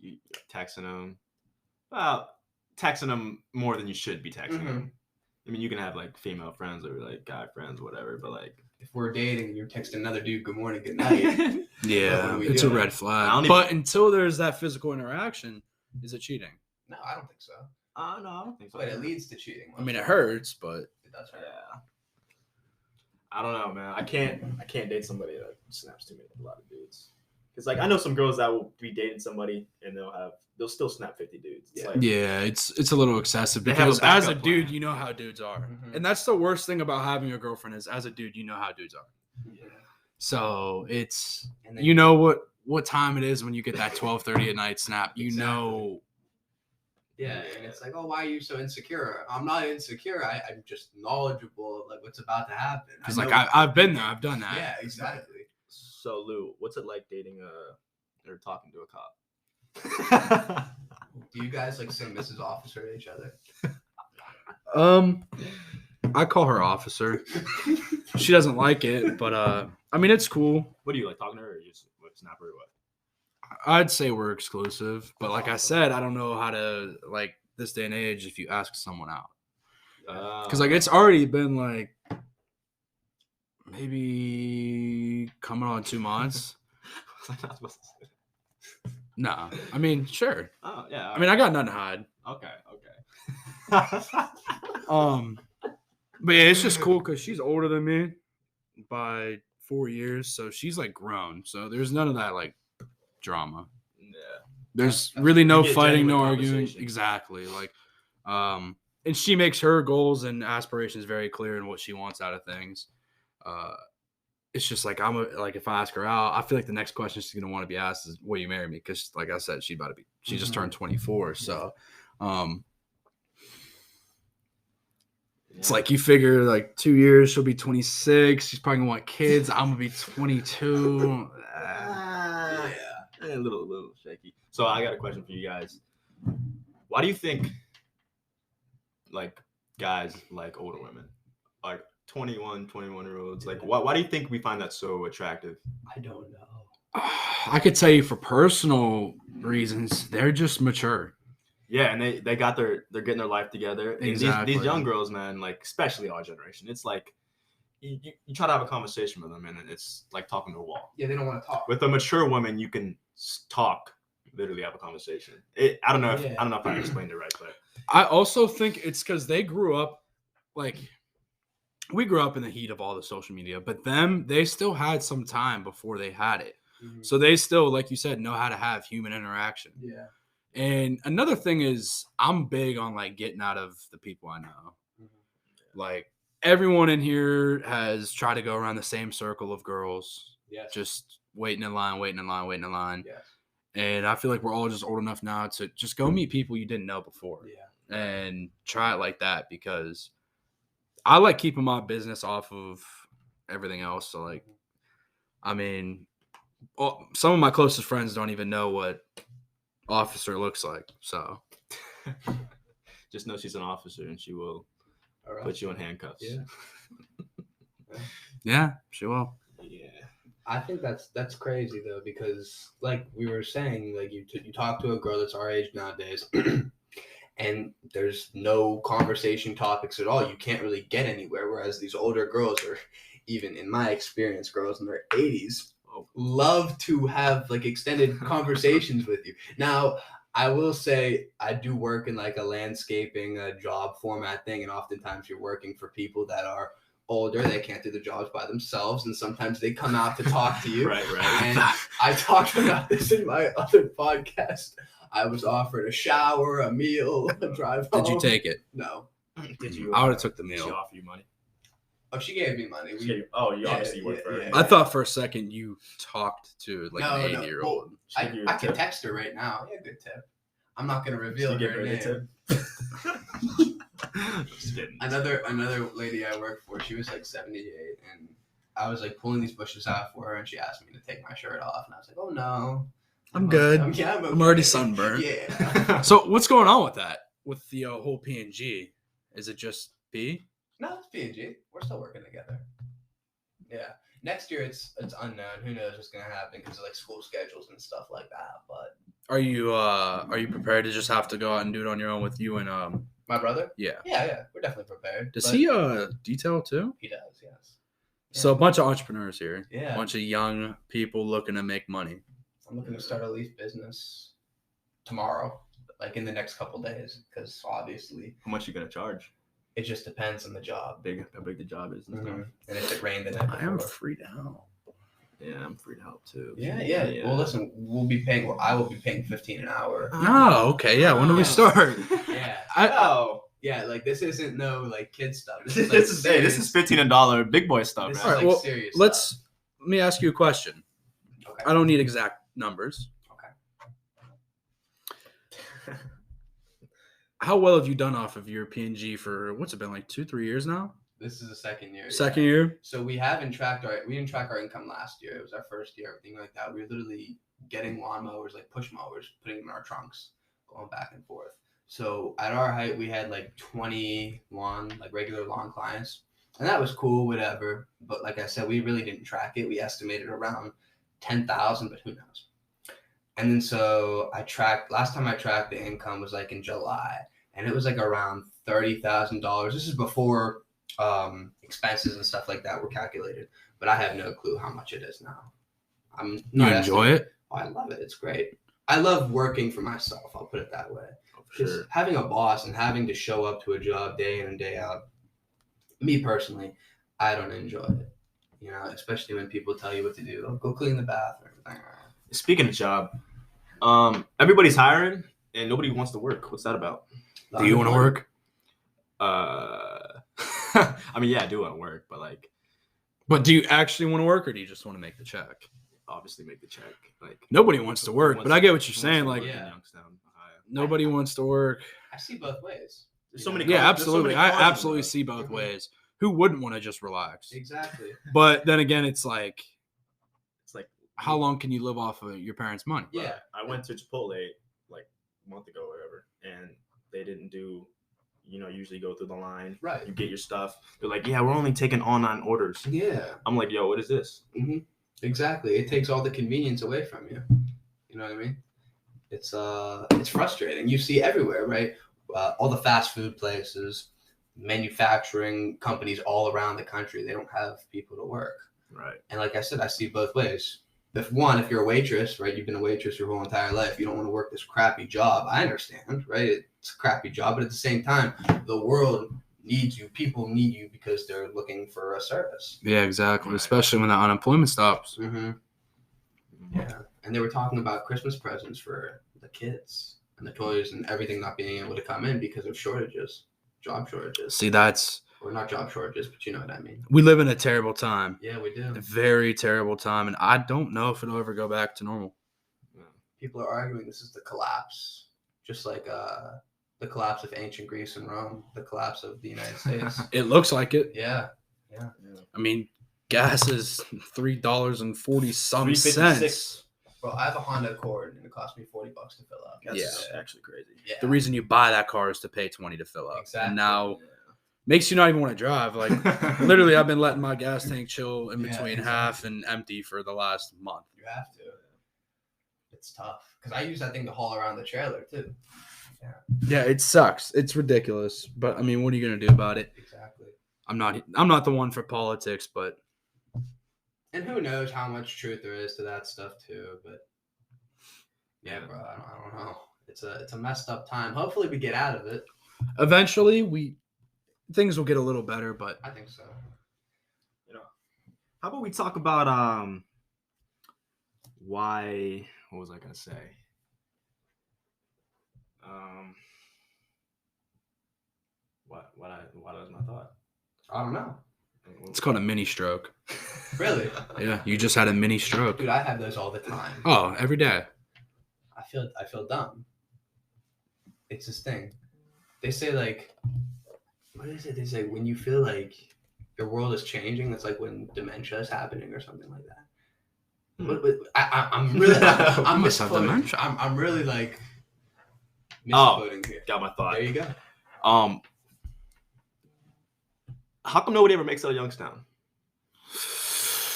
you texting them. Well, texting them more than you should be texting them. I mean, you can have like female friends or like guy friends, whatever. But like, if we're dating and you're texting another dude, good morning, good night. Yeah, What we it's a doing? red I flag. don't But until there's that physical interaction, is it cheating? No, I don't think so. no, I don't think so. But it leads to cheating. I mean, it hurts, but It does hurt. Yeah. I don't know, man. I can't date somebody that snaps to me like a lot of dudes. Because like I know some girls that will be dating somebody and they'll still snap 50 dudes. It's like, yeah, it's a little excessive They have a because as a backup dude, plan. you know how dudes are. Mhm. And that's the worst thing about having a girlfriend is as a dude, you know how dudes are. Yeah. So it's And then you know what time it is when you get that 12:30 at night snap. You Exactly. know. Yeah, and it's like, oh, why are you so insecure? I'm not insecure. I'm just knowledgeable of like what's about to happen. Because like I've been there, I've done that. Yeah, exactly. So Lou, what's it like dating or talking to a cop? Do you guys like say Mrs. Officer to each other? I call her officer. She doesn't like it, but I mean it's cool. What do you like talking to her or you just snap her or what? I'd say we're exclusive, but like I said, I don't know how to like this day and age if you ask someone out. Because like it's already been like maybe coming on 2 months. Was I not supposed to say that? No, I mean sure. Oh yeah. I mean I got nothing to hide. okay. But yeah, it's just cool because she's older than me by 4 years, so she's like grown. So there's none of that like drama. Yeah. There's really no You get fighting, no genuine arguing. conversation. Exactly. Like, and she makes her goals and aspirations very clear in what she wants out of things. It's just like like if I ask her out, I feel like the next question she's gonna want to be asked is, "Will you marry me?" Because like I said, she just turned 24, so it's like you figure like 2 years she'll be 26. She's probably gonna want kids. I'm gonna be 22. A little shaky. So I got a question for you guys. Why do you think like guys like older women, like 21-year-olds, like why do you think we find that so attractive? I don't know. I could tell you for personal reasons, they're just mature. Yeah, and they're getting their life together. And Exactly. these young girls, man, like especially our generation, it's like you try to have a conversation with them and it's like talking to a wall. Yeah, they don't want to talk. With a mature woman, you can talk, literally have a conversation. I don't know if I explained it right, but I also think it's because they grew up like we grew up in the heat of all the social media, but they still had some time before they had it. Mhm. So they still, like you said, know how to have human interaction. Yeah. And another thing is I'm big on like getting out of the people I know. Like everyone in here has tried to go around the same circle of girls, Yes. just waiting in line. Yes. And I feel like we're all just old enough now to just go meet people you didn't know before Yeah. and try it like that, because I like keeping my business off of everything else. So like, I mean, some of my closest friends don't even know what officer looks like. So Just know she's an officer and she will All put you in handcuffs. Yeah. yeah, she will. Yeah. I think that's crazy though, because like we were saying, like you talk to a girl that's our age nowadays, and there's no conversation topics at all. You can't really get anywhere. Whereas these older girls, or even in my experience, girls in their 80s, love to have like extended conversations with you. Now, I will say I do work in like a landscaping job format thing, and oftentimes you're working for people that are older. They can't do the jobs by themselves, and sometimes they come out to talk to you. Right. And I talked about this in my other podcast. I was offered a shower, a meal, a drive home. Did you take it? No. Did you? I would have took the Did she meal. offer you money? Oh, she gave me money. You obviously worked for her. yeah. I thought for a second you talked to like No, an no. 80-year-old. I can text her right now. Yeah, good tip. I'm not gonna reveal her name. Just kidding. Another lady I worked for, she was like 78, and I was like pulling these bushes out for her, and she asked me to take my shirt off, and I was like, oh no, I'm good. I'm okay. I'm already sunburned. Yeah. So what's going on with that? With the whole P&G? Is it just P? No, it's P&G. We're still working together. Yeah. Next year it's unknown. Who knows what's gonna happen because of like school schedules and stuff like that. But Are you prepared to just have to go out and do it on your own with you and my brother? Yeah. Yeah. We're definitely prepared. Does but he detail too? He does, yes. So a bunch of entrepreneurs here. Yeah. A bunch of young people looking to make money. I'm looking to start a leaf business tomorrow, like in the next couple days, because obviously How much you gonna charge? it just depends on the job. How big the job is and Mhm. stuff. And if it rained the night I am before. free to help. Yeah, I'm free to help too. Yeah. Well, listen, I will be paying $15 an hour. Oh, okay. Yeah. When do we start? Yeah. Yeah, like this isn't no like kid stuff. This is, like, This is $15 big boy stuff, This right? is All right, like well, serious let stuff. me ask you a question. Okay. I don't need exact numbers. Okay. How well have you done off of your P&G for what's it been, like 2-3 years now? This is the second year. Second year? So we didn't track our income last year. It was our first year, everything like that. We were literally getting lawnmowers, like push mowers, putting them in our trunks, going back and forth. So at our height, we had like 20 regular lawn clients, and that was cool, whatever. But like I said, we really didn't track it. We estimated around 10,000, but who knows? And then so last time I tracked the income was like in July, and it was like around $30,000. This is before expenses and stuff like that were calculated, but I have no clue how much it is now. You enjoy it? Oh, I love it. It's great. I love working for myself. I'll put it that way. Sure. Having a boss and having to show up to a job day in and day out, me personally, I don't enjoy it. You know, especially when people tell you what to do. Oh, go clean the bathroom. Speaking of job, everybody's hiring and nobody wants to work. What's that about? Do you want to work? I mean, yeah, I do want to work, but like, But do you actually want to work, or do you just want to make the check? obviously make the check. Like, Nobody wants to work, but I get what you're saying. Like, Yeah. Youngstown, Ohio. nobody wants to work. I see both ways. There's so many. Yeah, cars- there's so absolutely. many I cars in absolutely the- see both Mhm. ways. Who wouldn't want to just relax? Exactly. But then again, it's like, It's like, how long can you live off of your parents' money? Yeah. I went to Chipotle like a month ago or whatever, and they didn't do, usually go through the line. Right. You get your stuff. They're like, yeah, we're only taking online orders. Yeah. I'm like, yo, what is this? Exactly. It takes all the convenience away from you. You know what I mean? It's frustrating. You see everywhere, right? All the fast food places, manufacturing companies all around the country, they don't have people to work. Right. And like I said, I see both ways. If you're a waitress, right? You've been a waitress your whole entire life. You don't want to work this crappy job. I understand, right? It's a crappy job, but at the same time, the world needs you. People need you because they're looking for a service. Yeah, exactly. Right. Especially when the unemployment stops. Mm-hmm. Yeah, and they were talking about Christmas presents for the kids and the toys and everything not being able to come in because of shortages, job shortages. See, that's or not job shortages, but you know what I mean. We live in a terrible time. Yeah, we do. A very terrible time, and I don't know if it'll ever go back to normal. People are arguing this is the collapse, just like the collapse of ancient Greece and Rome, the collapse of the United States. It looks like it. Yeah. I mean, gas is $3.40 some cents. $3.56. Bro, I have a Honda Accord and it cost me $40 to fill up. That's actually crazy. Yeah. The reason you buy that car is to pay $20 to fill up. Exactly. And now makes you not even want to drive. Like literally, I've been letting my gas tank chill in between half and empty for the last month. You have to. It's tough because I use that thing to haul around the trailer too. Yeah, it sucks. It's ridiculous. But I mean, what are you gonna do about it? Exactly. I'm not the one for politics, but and who knows how much truth there is to that stuff too. But yeah, bro, I don't know. It's a messed up time. Hopefully, we get out of it. Eventually, things will get a little better. But I think so. How about we talk about why? What was I gonna say? What was my thought? I don't know. it's called a mini stroke. Really? Yeah, you just had a mini stroke. Dude, I have those all the time. Oh, every day. I feel dumb. It's this thing. They say like, what is it? They say when you feel like your world is changing, that's like when dementia is happening or something like that. But I'm really I'm must have misquoting. dementia. I'm really like misquoting here. Got my thought. There you go. How come nobody ever makes it out of Youngstown?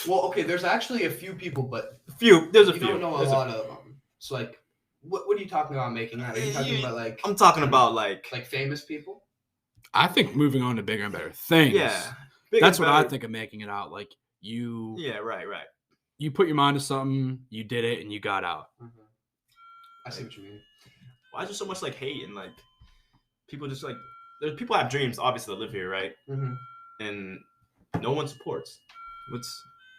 Well, okay, there's actually a few people, but There's a you few. don't know a lot of them. So like, what are you talking about making out? Are you talking about like? I'm talking about like famous people. I think moving on to bigger and better things. Yeah. That's what I think of making it out. Like you. Yeah, right. You put your mind to something, you did it, and you got out. Mm-hmm. I see what you mean. Why is there so much like hate and like people just like there's people have dreams obviously that live here, right? Mm-hmm. And no one supports.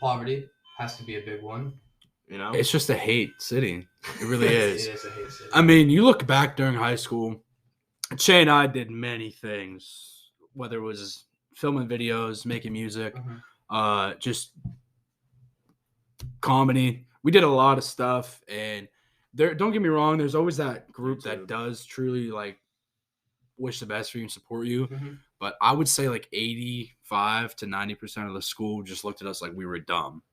Poverty has to be a big one. You know, It's just a hate city. It really is. It is a hate city. I mean, you look back during high school, Che and I did many things, whether it was filming videos, making music, just comedy. We did a lot of stuff, and don't get me wrong, there's always that group that does truly like wish the best for you and support you. But I would say like 85 to 90% of the school just looked at us like we were dumb.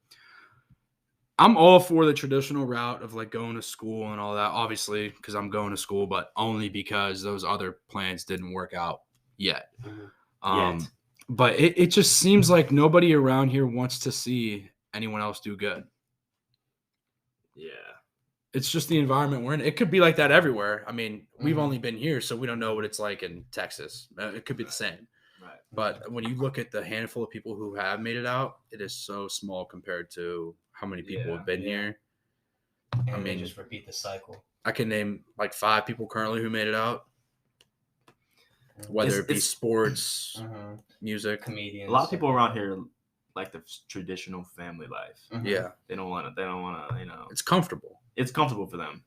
I'm all for the traditional route of like going to school and all that, obviously, because I'm going to school, but only because those other plans didn't work out yet. But it just seems like nobody around here wants to see anyone else do good. Yeah. It's just the environment we're in. It could be like that everywhere. I mean, we've only been here, so we don't know what it's like in Texas. It could be the same. Right. But when you look at the handful of people who have made it out, it is so small compared to how many people have been here. And I mean, just repeat the cycle. I can name like 5 people currently who made it out. Whether it be sports, music, comedians. A lot of people around here like the traditional family life. Yeah. They don't want to, you know. It's comfortable. It's comfortable for them.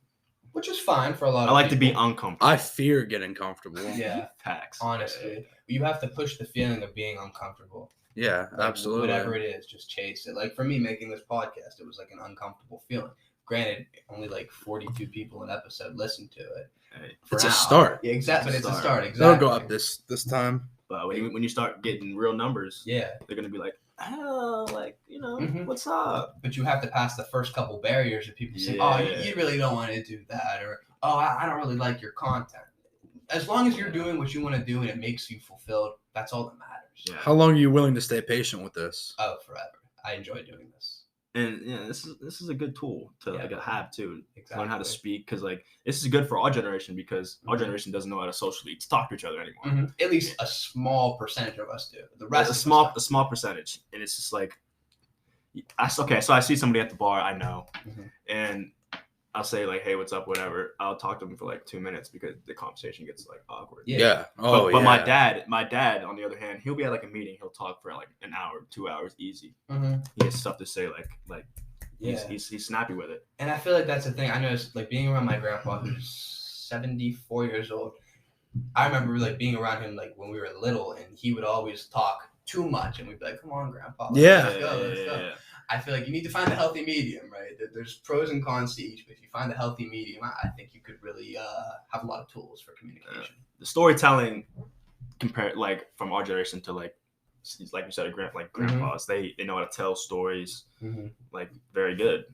Which is fine for a lot of I like people. to be uncomfortable. I fear getting comfortable. Yeah. Facts. Honestly. You have to push the feeling of being uncomfortable. Yeah, Like, absolutely. Whatever it is, just chase it. Like for me making this podcast, it was like an uncomfortable feeling. Granted, only like 42 people an episode listened to it. It's a start. Yeah, exactly. But it's a start. Exactly. That'll go up this time. But when you start getting real numbers, Yeah. they're gonna be like, oh, like, you know, Mhm. what's up? But you have to pass the first couple barriers of people saying, Yeah. oh, you really don't want to do that, or oh, I don't really like your content. As long as you're doing what you want to do and it makes you fulfilled, that's all that matters. Yeah. How long are you willing to stay patient with this? Oh, forever. I enjoy doing this. And yeah, this is a good tool to Yeah. like have too. Exactly. Learn how to speak, because like this is good for our generation, because our generation doesn't know how to socially talk to each other anymore. At least a small percentage of us do. The That's rest a of small us percentage, and it's just like, so I see somebody at the bar I know, and I'll say like, hey, what's up, whatever. I'll talk to them for like 2 minutes because the conversation gets like awkward. Yeah. Oh, but my dad, on the other hand, he'll be at like a meeting, he'll talk for like an hour, 2 hours, easy. He has stuff to say, like he's snappy with it. And I feel like that's the thing. I noticed like being around my grandpa, who's 74 years old. I remember like being around him like when we were little, and he would always talk too much, and we'd be like, "Come on, Grandpa, let's go." I feel like you need to find a healthy medium, right? There's pros and cons to each, but if you find a healthy medium, I think you could really have a lot of tools for communication. The storytelling, compared like from our generation to like you said, grandpas, they know how to tell stories like very good.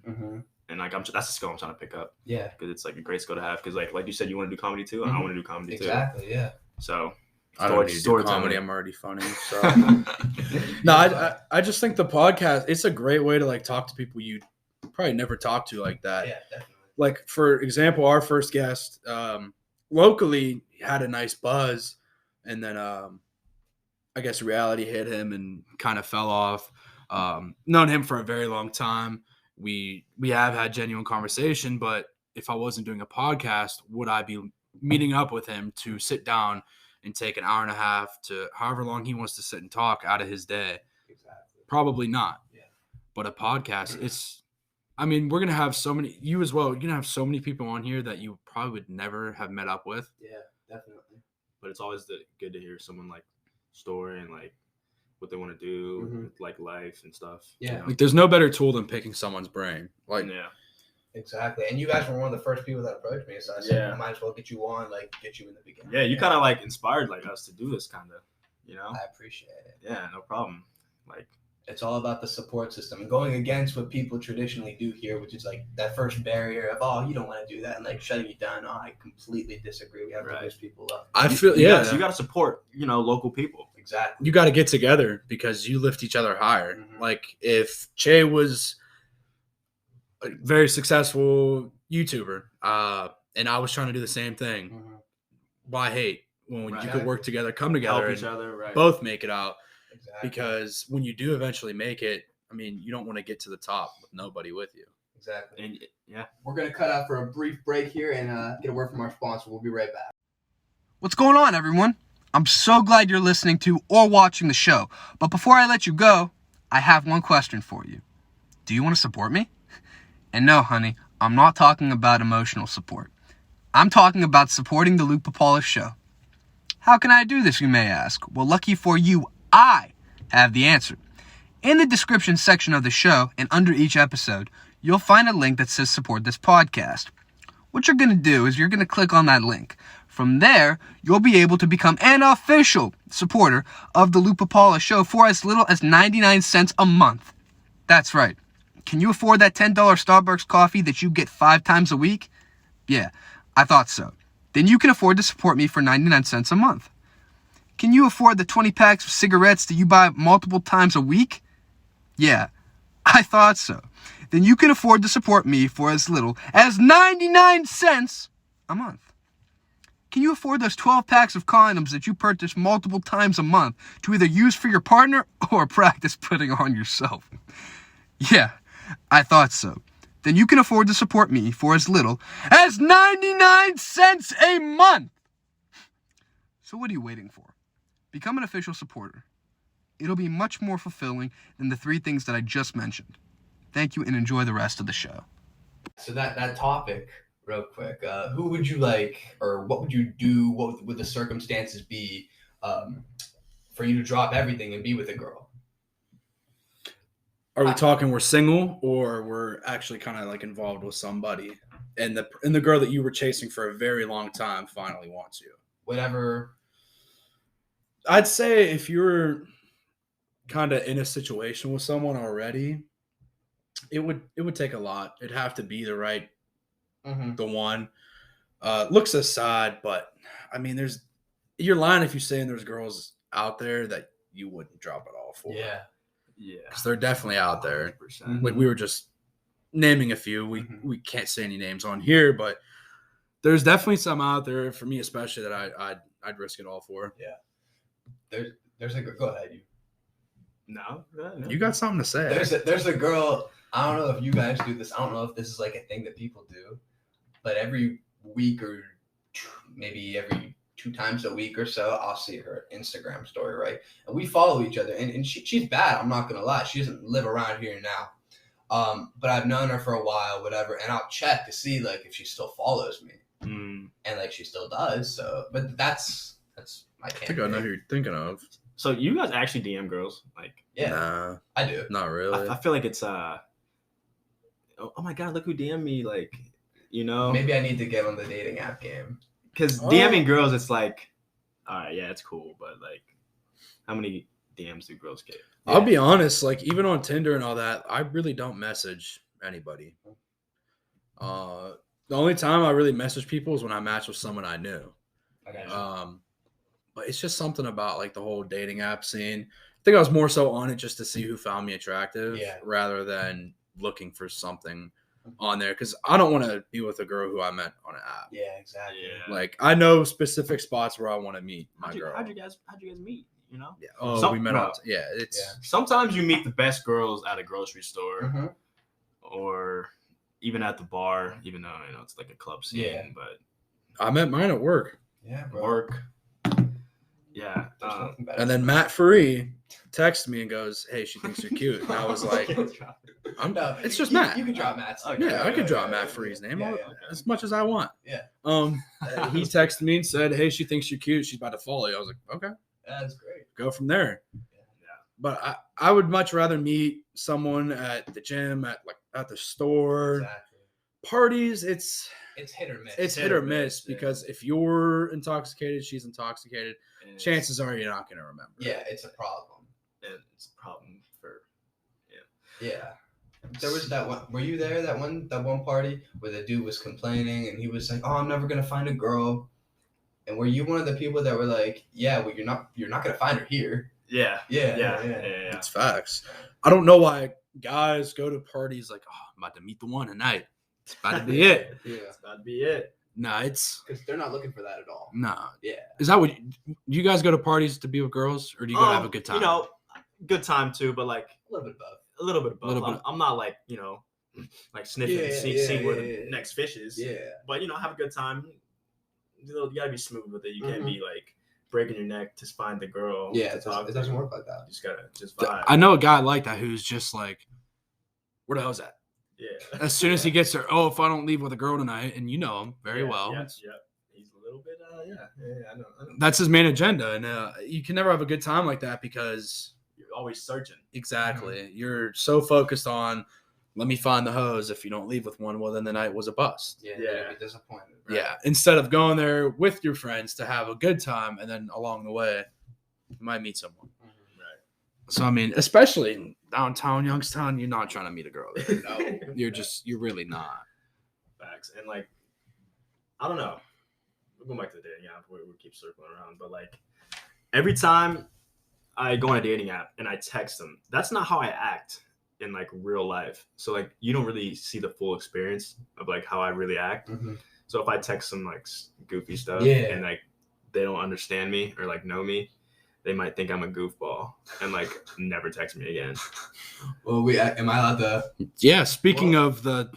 And like that's a skill I'm trying to pick up. Yeah, because it's like a great skill to have. Because like you said, you want to do comedy too, and I want to do comedy too. Exactly. Yeah. So I don't need to do comedy. I'm already funny. So no, I just think the podcast, it's a great way to like talk to people you probably never talk to like that. Yeah, definitely. Like for example, our first guest locally had a nice buzz, and then I guess reality hit him and kind of fell off. Known him for a very long time. We have had genuine conversation, but if I wasn't doing a podcast, would I be meeting up with him to sit down and take an hour and a half to however long he wants to sit and talk out of his day? Exactly. Probably not. Yeah. But a podcast, we're going to have so many, you as well, you're going to have so many people on here that you probably would never have met up with. Yeah, definitely. But it's always good to hear someone like story and like what they want to do, like life and stuff. Yeah. You know? Like there's no better tool than picking someone's brain. Like, yeah. Exactly. And you guys were one of the first people that approached me. So I said, I might as well get you on, like get you in the beginning. Yeah, you kind of like inspired like us to do this kind of, you know? I appreciate it. Yeah, no problem. Like it's all about the support system and going against what people traditionally do here, which is like that first barrier of, oh, you don't want to do that, and like shutting you down. Oh, I completely disagree. We have to lift people up. I feel, you got to support, local people. Exactly. You got to get together because you lift each other higher. Like if Che was a very successful YouTuber, and I was trying to do the same thing, why hate when you could work together, come together, help each other, right? Both make it out. Exactly. Because when you do eventually make it, you don't want to get to the top with nobody with you. Exactly. And yeah, we're gonna cut out for a brief break here and get a word from our sponsor. We'll be right back. What's going on, everyone? I'm so glad you're listening to or watching the show. But before I let you go, I have one question for you. Do you want to support me? And no, honey, I'm not talking about emotional support. I'm talking about supporting the Luke Papala Show. How can I do this, you may ask? Well, lucky for you, I have the answer. In the description section of the show and under each episode, you'll find a link that says support this podcast. What you're going to do is you're going to click on that link. From there, you'll be able to become an official supporter of the Luke Papala Show for as little as 99 cents a month. That's right. Can you afford that $10 Starbucks coffee that you get 5 times a week? Yeah, I thought so. Then you can afford to support me for 99 cents a month. Can you afford the 20 packs of cigarettes that you buy multiple times a week? Yeah, I thought so. Then you can afford to support me for as little as 99 cents a month. Can you afford those 12 packs of condoms that you purchase multiple times a month to either use for your partner or practice putting on yourself? Yeah, I thought so. Then you can afford to support me for as little as 99 cents a month. So what are you waiting for? Become an official supporter. It'll be much more fulfilling than the 3 things that I just mentioned. Thank you and enjoy the rest of the show. So that topic, real quick, who would you like, or what would you do, what would the circumstances be for you to drop everything and be with a girl? Are we talking we're single or we're actually kind of like involved with somebody and the girl that you were chasing for a very long time finally wants you? Whatever. I'd say if you're kind of in a situation with someone already, it would take a lot. It'd have to be the right, the one. Looks aside, but you're lying if you're saying there's girls out there that you wouldn't drop it all for. Yeah. Because they're definitely out there. 100%. Like we were just naming a few. We can't say any names on here, but there's definitely some out there for me, especially that I'd risk it all for. Yeah. There's a girl. Go ahead, you. No. You got something to say. There's a girl. I don't know if you guys do this. I don't know if this is like a thing that people do, but every week or maybe every 2 times a week or so, I'll see her Instagram story, right? And we follow each other, and she's bad. I'm not gonna lie. She doesn't live around here now, But I've known her for a while, whatever, and I'll check to see like if she still follows me, and like she still does. So, but that's my. I think I know who you're thinking of. So you guys actually DM girls? Like, Yeah, Nah, I do. not really. I feel like it's oh my god, look who DM'd me, like, you know. Maybe I need to get on the dating app game. Because DMing girls, it's like, all right, yeah, it's cool, but like, how many DMs do girls get? I'll be honest, like even on Tinder and all that, I really don't message anybody. The only time I really message people is when I match with someone I knew. Okay. But it's just something about like the whole dating app scene. I think I was more so on it just to see who found me attractive, rather than looking for something on there, because I don't want to be with a girl who I met on an app. Yeah, exactly. Yeah. Like I know specific spots where I want to meet my girl. How'd you guys meet? You know? Yeah. Oh, we met up. Yeah, it's sometimes you meet the best girls at a grocery store, Mm-hmm. or even at the bar, even though it's like a club scene. Yeah. But I met mine at work. Yeah, bro. Work. Yeah. And then Matt Free texted me and goes, "Hey, she thinks you're cute." And I was like, "It's just Matt." You can drop Matt's. Yeah, I could drop Matt Free's name as much as I want. Yeah. He texted me and said, "Hey, she thinks you're cute. She's about to follow you." I was like, "Okay." That's great. Go from there. Yeah. But I would much rather meet someone at the gym, at the store. Exactly. Parties, it's hit or miss. It's hit or miss because if you're intoxicated, she's intoxicated, chances are you're not going to remember. Yeah, it's a problem. And it's a problem for Yeah. There was that one. Were you there that one party where the dude was complaining and he was like, "Oh, I'm never gonna find a girl." And were you one of the people that were like, "Yeah, well, you're not gonna find her here." Yeah. Yeah. It's facts. I don't know why guys go to parties like, "Oh, I'm about to meet the one tonight. It's about to be it." Yeah. It's about to be it. Nah, it's Because they're not looking for that at all. nah. Yeah. Is that what you guys go to parties to be with girls, or do you go have a good time? Good time too, but like A little bit above. a little bit above. I'm not like like sniffing and seeing where the next fish is. Yeah. But have a good time. You gotta be smooth with it. You can't be like breaking your neck to find the girl. Yeah, it doesn't work like that. You just gotta vibe. I know a guy like that who's just like, "Where the hell's that?" Yeah. As soon as he gets there, "Oh, if I don't leave with a girl tonight," and you know him very well. Yeah. He's a little bit. I know. That's his main agenda, and you can never have a good time like that because you're always searching. Exactly. You're so focused on, let me find the hose. If you don't leave with one, well, then the night was a bust. Yeah. You'll be disappointed. Right? Yeah. Instead of going there with your friends to have a good time, and then along the way, you might meet someone. Right. So, I mean, especially in downtown Youngstown, you're not trying to meet a girl there. No. You're really not. Facts. And like, I don't know. We'll go back to the dating app. We keep circling around. But like, every time I go on a dating app and I text them, that's not how I act in like real life. So like, you don't really see the full experience of like how I really act. Mm-hmm. So if I text them like goofy stuff and like they don't understand me or like know me, they might think I'm a goofball and like never text me again. Well, am I allowed to? Yeah. Speaking of the,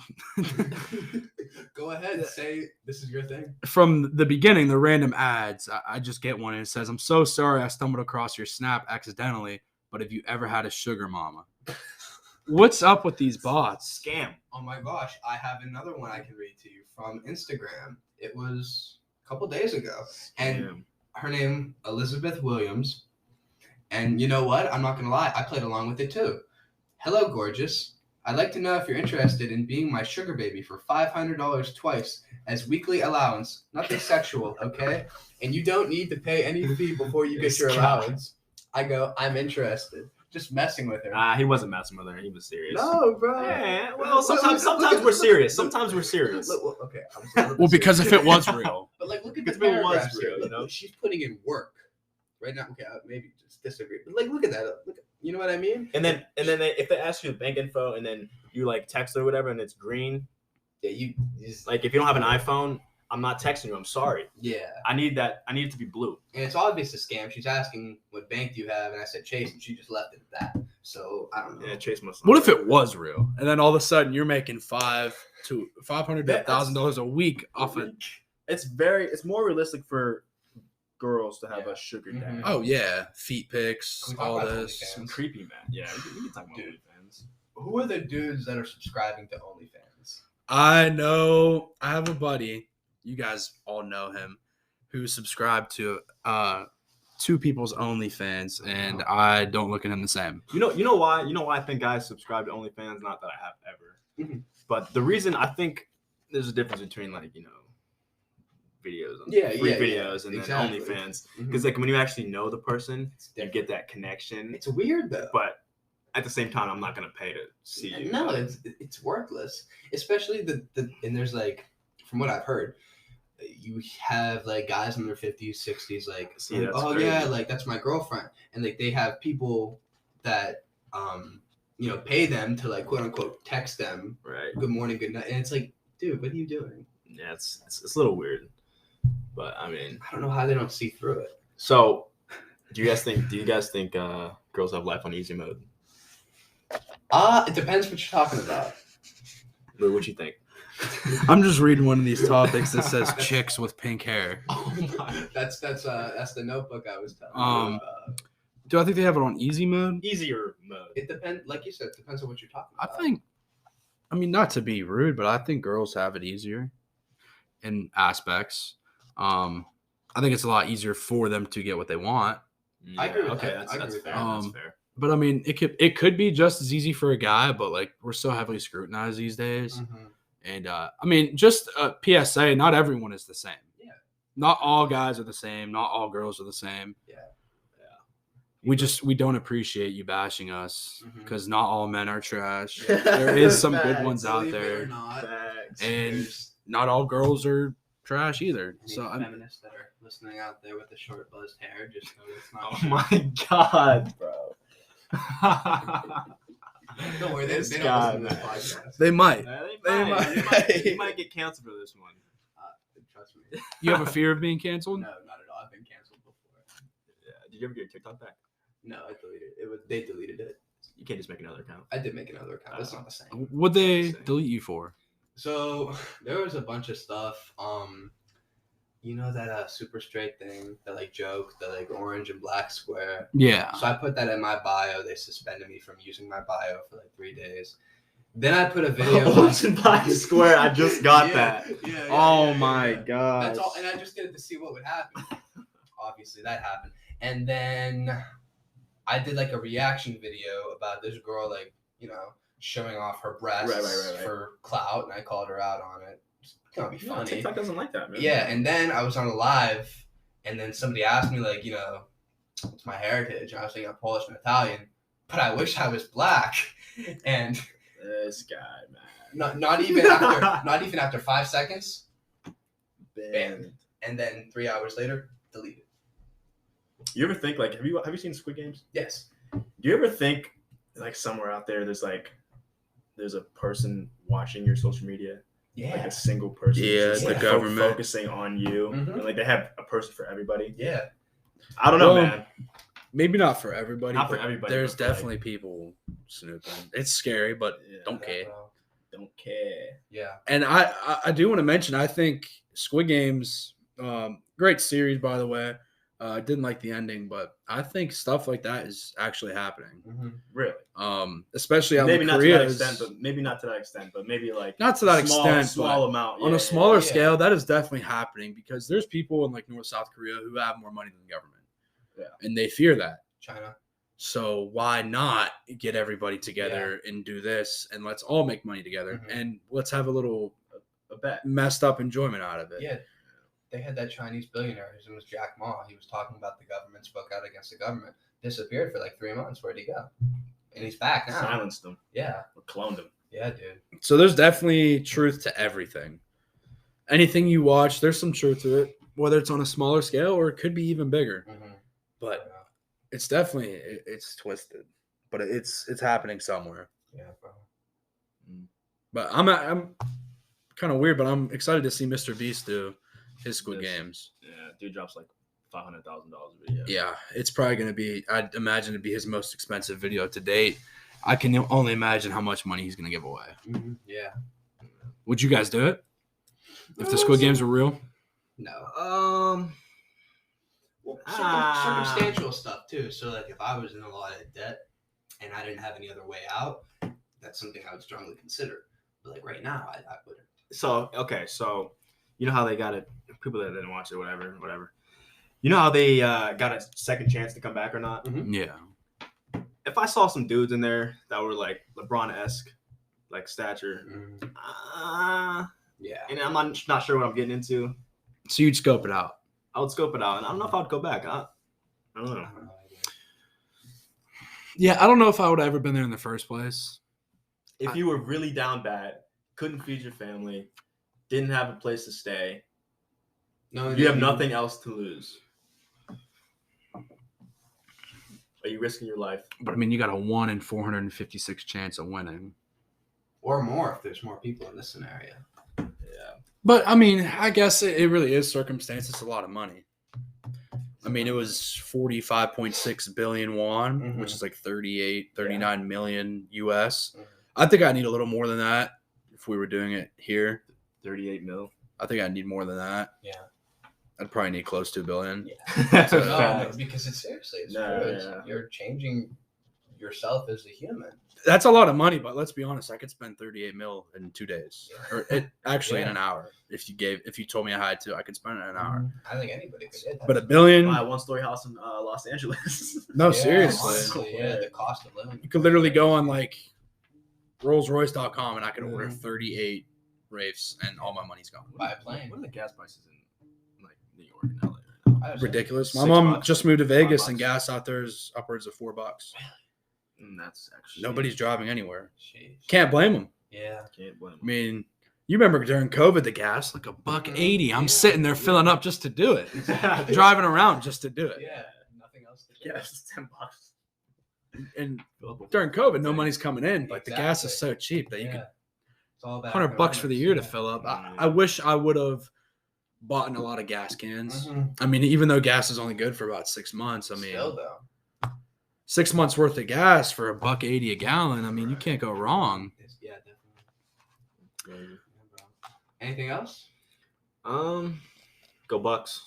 go ahead. Say this is your thing. From the beginning, the random ads, I just get one and it says, "I'm so sorry I stumbled across your snap accidentally, but have you ever had a sugar mama?" What's up with these bots? Scam. Oh my gosh, I have another one I can read to you from Instagram. It was a couple days ago, and her name Elizabeth Williams. And you know what? I'm not gonna lie, I played along with it too. "Hello, gorgeous. I'd like to know if you're interested in being my sugar baby for $500 twice as weekly allowance. Nothing sexual, okay? And you don't need to pay any fee before you get your allowance." I go, "I'm interested." Just messing with her. He wasn't messing with her. He was serious. No, bro. Yeah, well, sometimes we're serious. Sometimes we're serious. Okay. Well, because if it was real. But like, look at the If it was paragraphs real, here. She's putting in work right now. Okay, maybe just disagree. But like, look at that. Look, you know what I mean? And then if they ask you bank info and then you like text or whatever and it's green, Yeah, you just, like if you don't have an iPhone, I'm not texting you. I'm sorry. yeah. I need it to be blue. And it's obvious a scam. She's asking what bank do you have, and I said Chase, and she just left it at that. So I don't know. Yeah, Chase must. What if it was real, and then all of a sudden you're making $500 to $1,000 a week off it? It's more realistic for girls to have a sugar daddy. Mhm. Oh yeah, feet pics, Can we talk all about this. OnlyFans? Some creepy man. Yeah, we can talk about OnlyFans. who are the dudes that are subscribing to OnlyFans? I know. I have a buddy. You guys all know him, who subscribed to two people's OnlyFans, and I don't look at him the same. You know why? You know why I think guys subscribe to OnlyFans? Not that I have ever, but the reason I think there's a difference between videos, videos, and then OnlyFans, because when you actually know the person, you get that connection. It's weird though, but at the same time, I'm not gonna pay to see you. No, it's worthless, especially and there's from what I've heard, you have guys in their 50s, 60s crazy. That's my girlfriend, and they have people that pay them to quote unquote text them good morning, good night, and it's dude, what are you doing? Yeah, it's a little weird, but I mean, I don't know how they don't see through it. So do you guys think girls have life on easy mode? It depends what you're talking about. But what you think? I'm just reading one of these topics that says chicks with pink hair. Oh my! That's the Notebook I was telling you about. Do I think they have it on easy mode? Easier mode. It depends, like you said, it depends on what you're talking about. I mean, not to be rude, but I think girls have it easier in aspects. I think it's a lot easier for them to get what they want. Yeah, I agree with okay, that. that's fair. That's fair. But I mean, it could be just as easy for a guy, but we're so heavily scrutinized these days. Mm-hmm. And I mean, just a PSA, not everyone is the same. Yeah. Not all guys are the same. Not all girls are the same. Yeah. We don't appreciate you bashing us because not all men are trash. There is some good ones out there, and not all girls are trash either. Any so feminists that are listening out there with the short buzzed hair, just know it's not. Oh my god, bro! Don't worry, they don't listen to this podcast. They might. They might get canceled for this one. Trust me. You have a fear of being canceled? No, not at all. I've been canceled before. Yeah. Did you ever get your TikTok back? No, I deleted it. They deleted it. You can't just make another account. I did make another account. It's not the same. What'd they delete you for? So there was a bunch of stuff. You know that super straight thing, that joke, the orange and black square. Yeah. So I put that in my bio. They suspended me from using my bio for 3 days. Then I put a video. Orange and black square. I just got that. Yeah, my god. That's all, and I just did it to see what would happen. Obviously, that happened. And then I did a reaction video about this girl, showing off her breasts for clout, and I called her out on it. It's gonna be funny. TikTok doesn't like that, man. Yeah, and then I was on a live, and then somebody asked me what's my heritage? And I was like, I'm Polish and Italian, but I wish I was black. And this guy, man. Not even after 5 seconds, banned. And then 3 hours later, deleted. You ever think have you seen Squid Games? Yes. Do you ever think somewhere out there there's a person watching your social media? Yeah. A single person. Yeah, the government focusing on you. Mm-hmm. And they have a person for everybody. Yeah. I don't know, man. Maybe not for everybody. Not for everybody. There's definitely people snooping. It's scary, but don't care. Don't care. Yeah. And I do want to mention, I think Squid Games, great series, by the way. I didn't like the ending, but I think stuff like that is actually happening. Mm-hmm. Really? Especially out maybe in not Korea. To that extent, but maybe not to that extent, but maybe not to that small amount. On a smaller scale, that is definitely happening because there's people in North South Korea who have more money than the government. Yeah. And they fear that. China. So why not get everybody together and do this, and let's all make money together, and let's have a little messed up enjoyment out of it. Yeah. They had that Chinese billionaire. His name was Jack Ma. He was talking about the government, spoke out against the government. Disappeared for 3 months. Where'd he go? And he's back now. Silenced him. Yeah. Or cloned him. Yeah, dude. So there's definitely truth to everything. Anything you watch, there's some truth to it, whether it's on a smaller scale or it could be even bigger. Mm-hmm. But it's definitely it's twisted, but it's happening somewhere. Yeah, bro. But I'm kind of weird, but I'm excited to see Mr. Beast do his Squid Games. Yeah, dude drops $500,000 a video. Yeah, it's probably going to be, I'd imagine it'd be his most expensive video to date. I can only imagine how much money he's going to give away. Mm-hmm. Yeah. Would you guys do it? If the Squid Games were real? No. Circumstantial stuff too. So if I was in a lot of debt and I didn't have any other way out, then that's something I would strongly consider. But like right now, I wouldn't. So you know how they got it? People that didn't watch it, whatever. You know how they got a second chance to come back or not? Mm-hmm. Yeah. If I saw some dudes in there that were like LeBron-esque, like stature, Yeah, and I'm not sure what I'm getting into, So you'd scope it out. I would scope it out, and I don't know if I'd go back. I don't know. Yeah, I don't know if I would have ever been there in the first place. If you were really down bad, couldn't feed your family, didn't have a place to stay, you have nothing else to lose. Are you risking your life? But I mean, you got a 1 in 456 chance of winning. or more if there's more people in this scenario. Yeah. But I mean, I guess it really is circumstance. It's a lot of money. I mean, it was 45.6 billion won, which is like 39 million US. I think I need a little more than that if we were doing it here. 38 mil. I think I need more than that. Yeah. I'd probably need close to $1 billion. No, because it's seriously, it's No, true. yeah. You're changing yourself as a human. That's a lot of money, but let's be honest, I could spend 38 mil in 2 days, Yeah. or actually in Yeah. an hour. If you told me I had to, I could spend it in an hour. I think anybody could do that. But $1 billion, Buy a one-story house in Los Angeles. no, Yeah, seriously. honestly, yeah, the cost of living. You could literally go on like RollsRoyce.com and I could order 38 Wraiths and all my money's gone. Buy a plane. What are the gas prices in like New York and LA right now? I was Ridiculous. My $6 mom just moved to Vegas $5. and gas out there is upwards of $4. That's actually Nobody's driving anywhere. Sheesh. Can't blame them. Yeah. Can't blame I mean, you remember during COVID, the gas like $1.80. I'm sitting there filling up just to do it, them. driving around just to do it. Yeah. Nothing else to do. Yeah, it's $10. And during COVID, no money's coming in, but the gas is so cheap that you Yeah. could It's all about $100 for the year to economics, fill up. Yeah. I wish I would have bought in a lot of gas cans. Mhm. I mean, even though gas is only good for about 6 months, I mean, Still though. 6 months worth of gas for $1.80 a gallon. I mean, you can't go wrong. Yeah, definitely. Yeah, bro. Anything else? Go Bucks.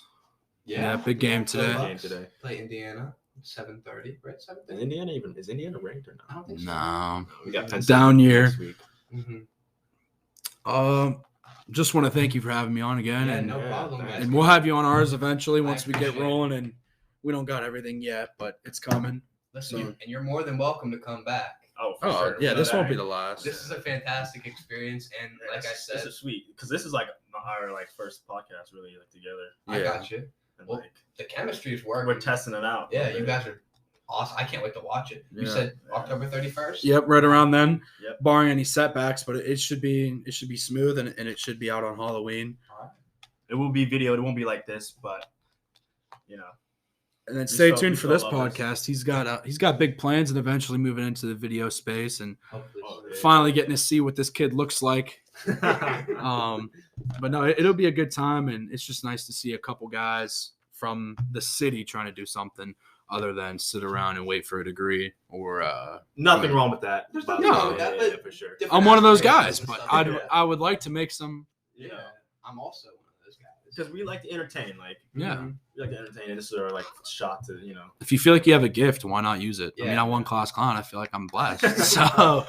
Yeah, big game Go today. Bucks. Game today. Play Indiana. 7:30, right? 7:30. Is Indiana ranked or I not? don't think so. No. We got Penn State Down year. next week. Mm-hmm. Just want to thank you for having me on again, Yeah, and no Yeah, problem, thanks. guys. and we'll have you on ours eventually once we get appreciate it. rolling. And we don't got everything yet, but it's coming. Listen, So- and you're more than welcome to come back. Oh, for Oh sure. yeah, We know this that. won't be the last. This is a fantastic experience, and Yeah, like I this said, is sweet because this is like our like first podcast really like together. I Yeah. got you. And Well, like The chemistry is working. we're testing it out. a Yeah, little you bit. guys are awesome. I can't wait to watch it. You Yeah. said Yeah. October 31st. Yep, right around then. Yep. Barring any setbacks, but it should be smooth and it should be out on Halloween. It will be videoed. It won't be like this, but you know. And then We stay still- tuned we for still this love this. podcast. He's got big plans and eventually moving into the video space and Hopefully. Oh, yeah. finally getting to see what this kid looks like. But no, it'll be a good time, and it's just nice to see a couple guys from the city trying to do something other than sit around and wait for a degree or Nothing wrong with that. There's by the nothing way. wrong with that, Yeah, but- for sure. Different I'm one of those aspirations guys, and but stuff. Yeah. I would like to make some. Yeah, I'm also one of those guys. Because we like to entertain. Like Yeah. Mhm. we like to entertain, and this is our like shot to If you feel like you have a gift, why not use it? I mean, Yeah. I won class clown. I feel like I'm blessed. So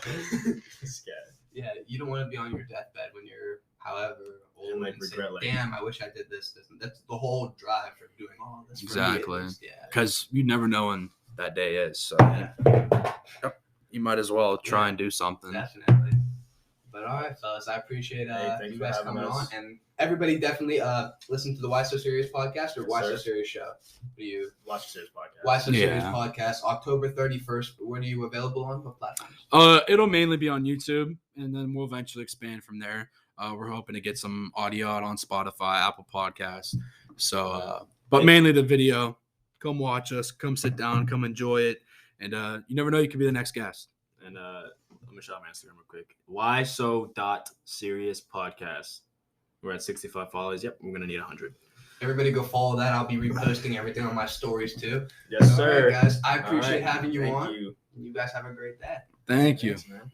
This guy. Yeah, you don't want to be on your deathbed when you're, however old, And, like, and say, regret, like- damn, I wish I did this. And that's the whole drive for doing all this. for me, Exactly. at least. Yeah. because you never know when that day is. So Yeah, you might as well try Yeah. and do something. definitely. But all right, fellas, I appreciate Hey, thanks you for guys having coming us. on, and everybody definitely listen to the Why So Serious podcast or Yes, Why So sir. Serious show. What do you? Watch the series podcast. Why So Serious Yeah. podcast, October 31st. When are you available on? What platforms? It'll mainly be on YouTube, and then we'll eventually expand from there. We're hoping to get some audio out on Spotify, Apple Podcasts. So, but mainly the video. Come watch us. Come sit down. Come enjoy it. And you never know, you could be the next guest. And let me shout out my Instagram real quick. Why so .serious podcast. We're at 65 followers. Yep, we're gonna need 100. Everybody go follow that. I'll be reposting everything on my stories too. Yes, All sir. right, guys. I All appreciate right. having you Thank on. you. You guys have a great day. Thank you. Thanks, man.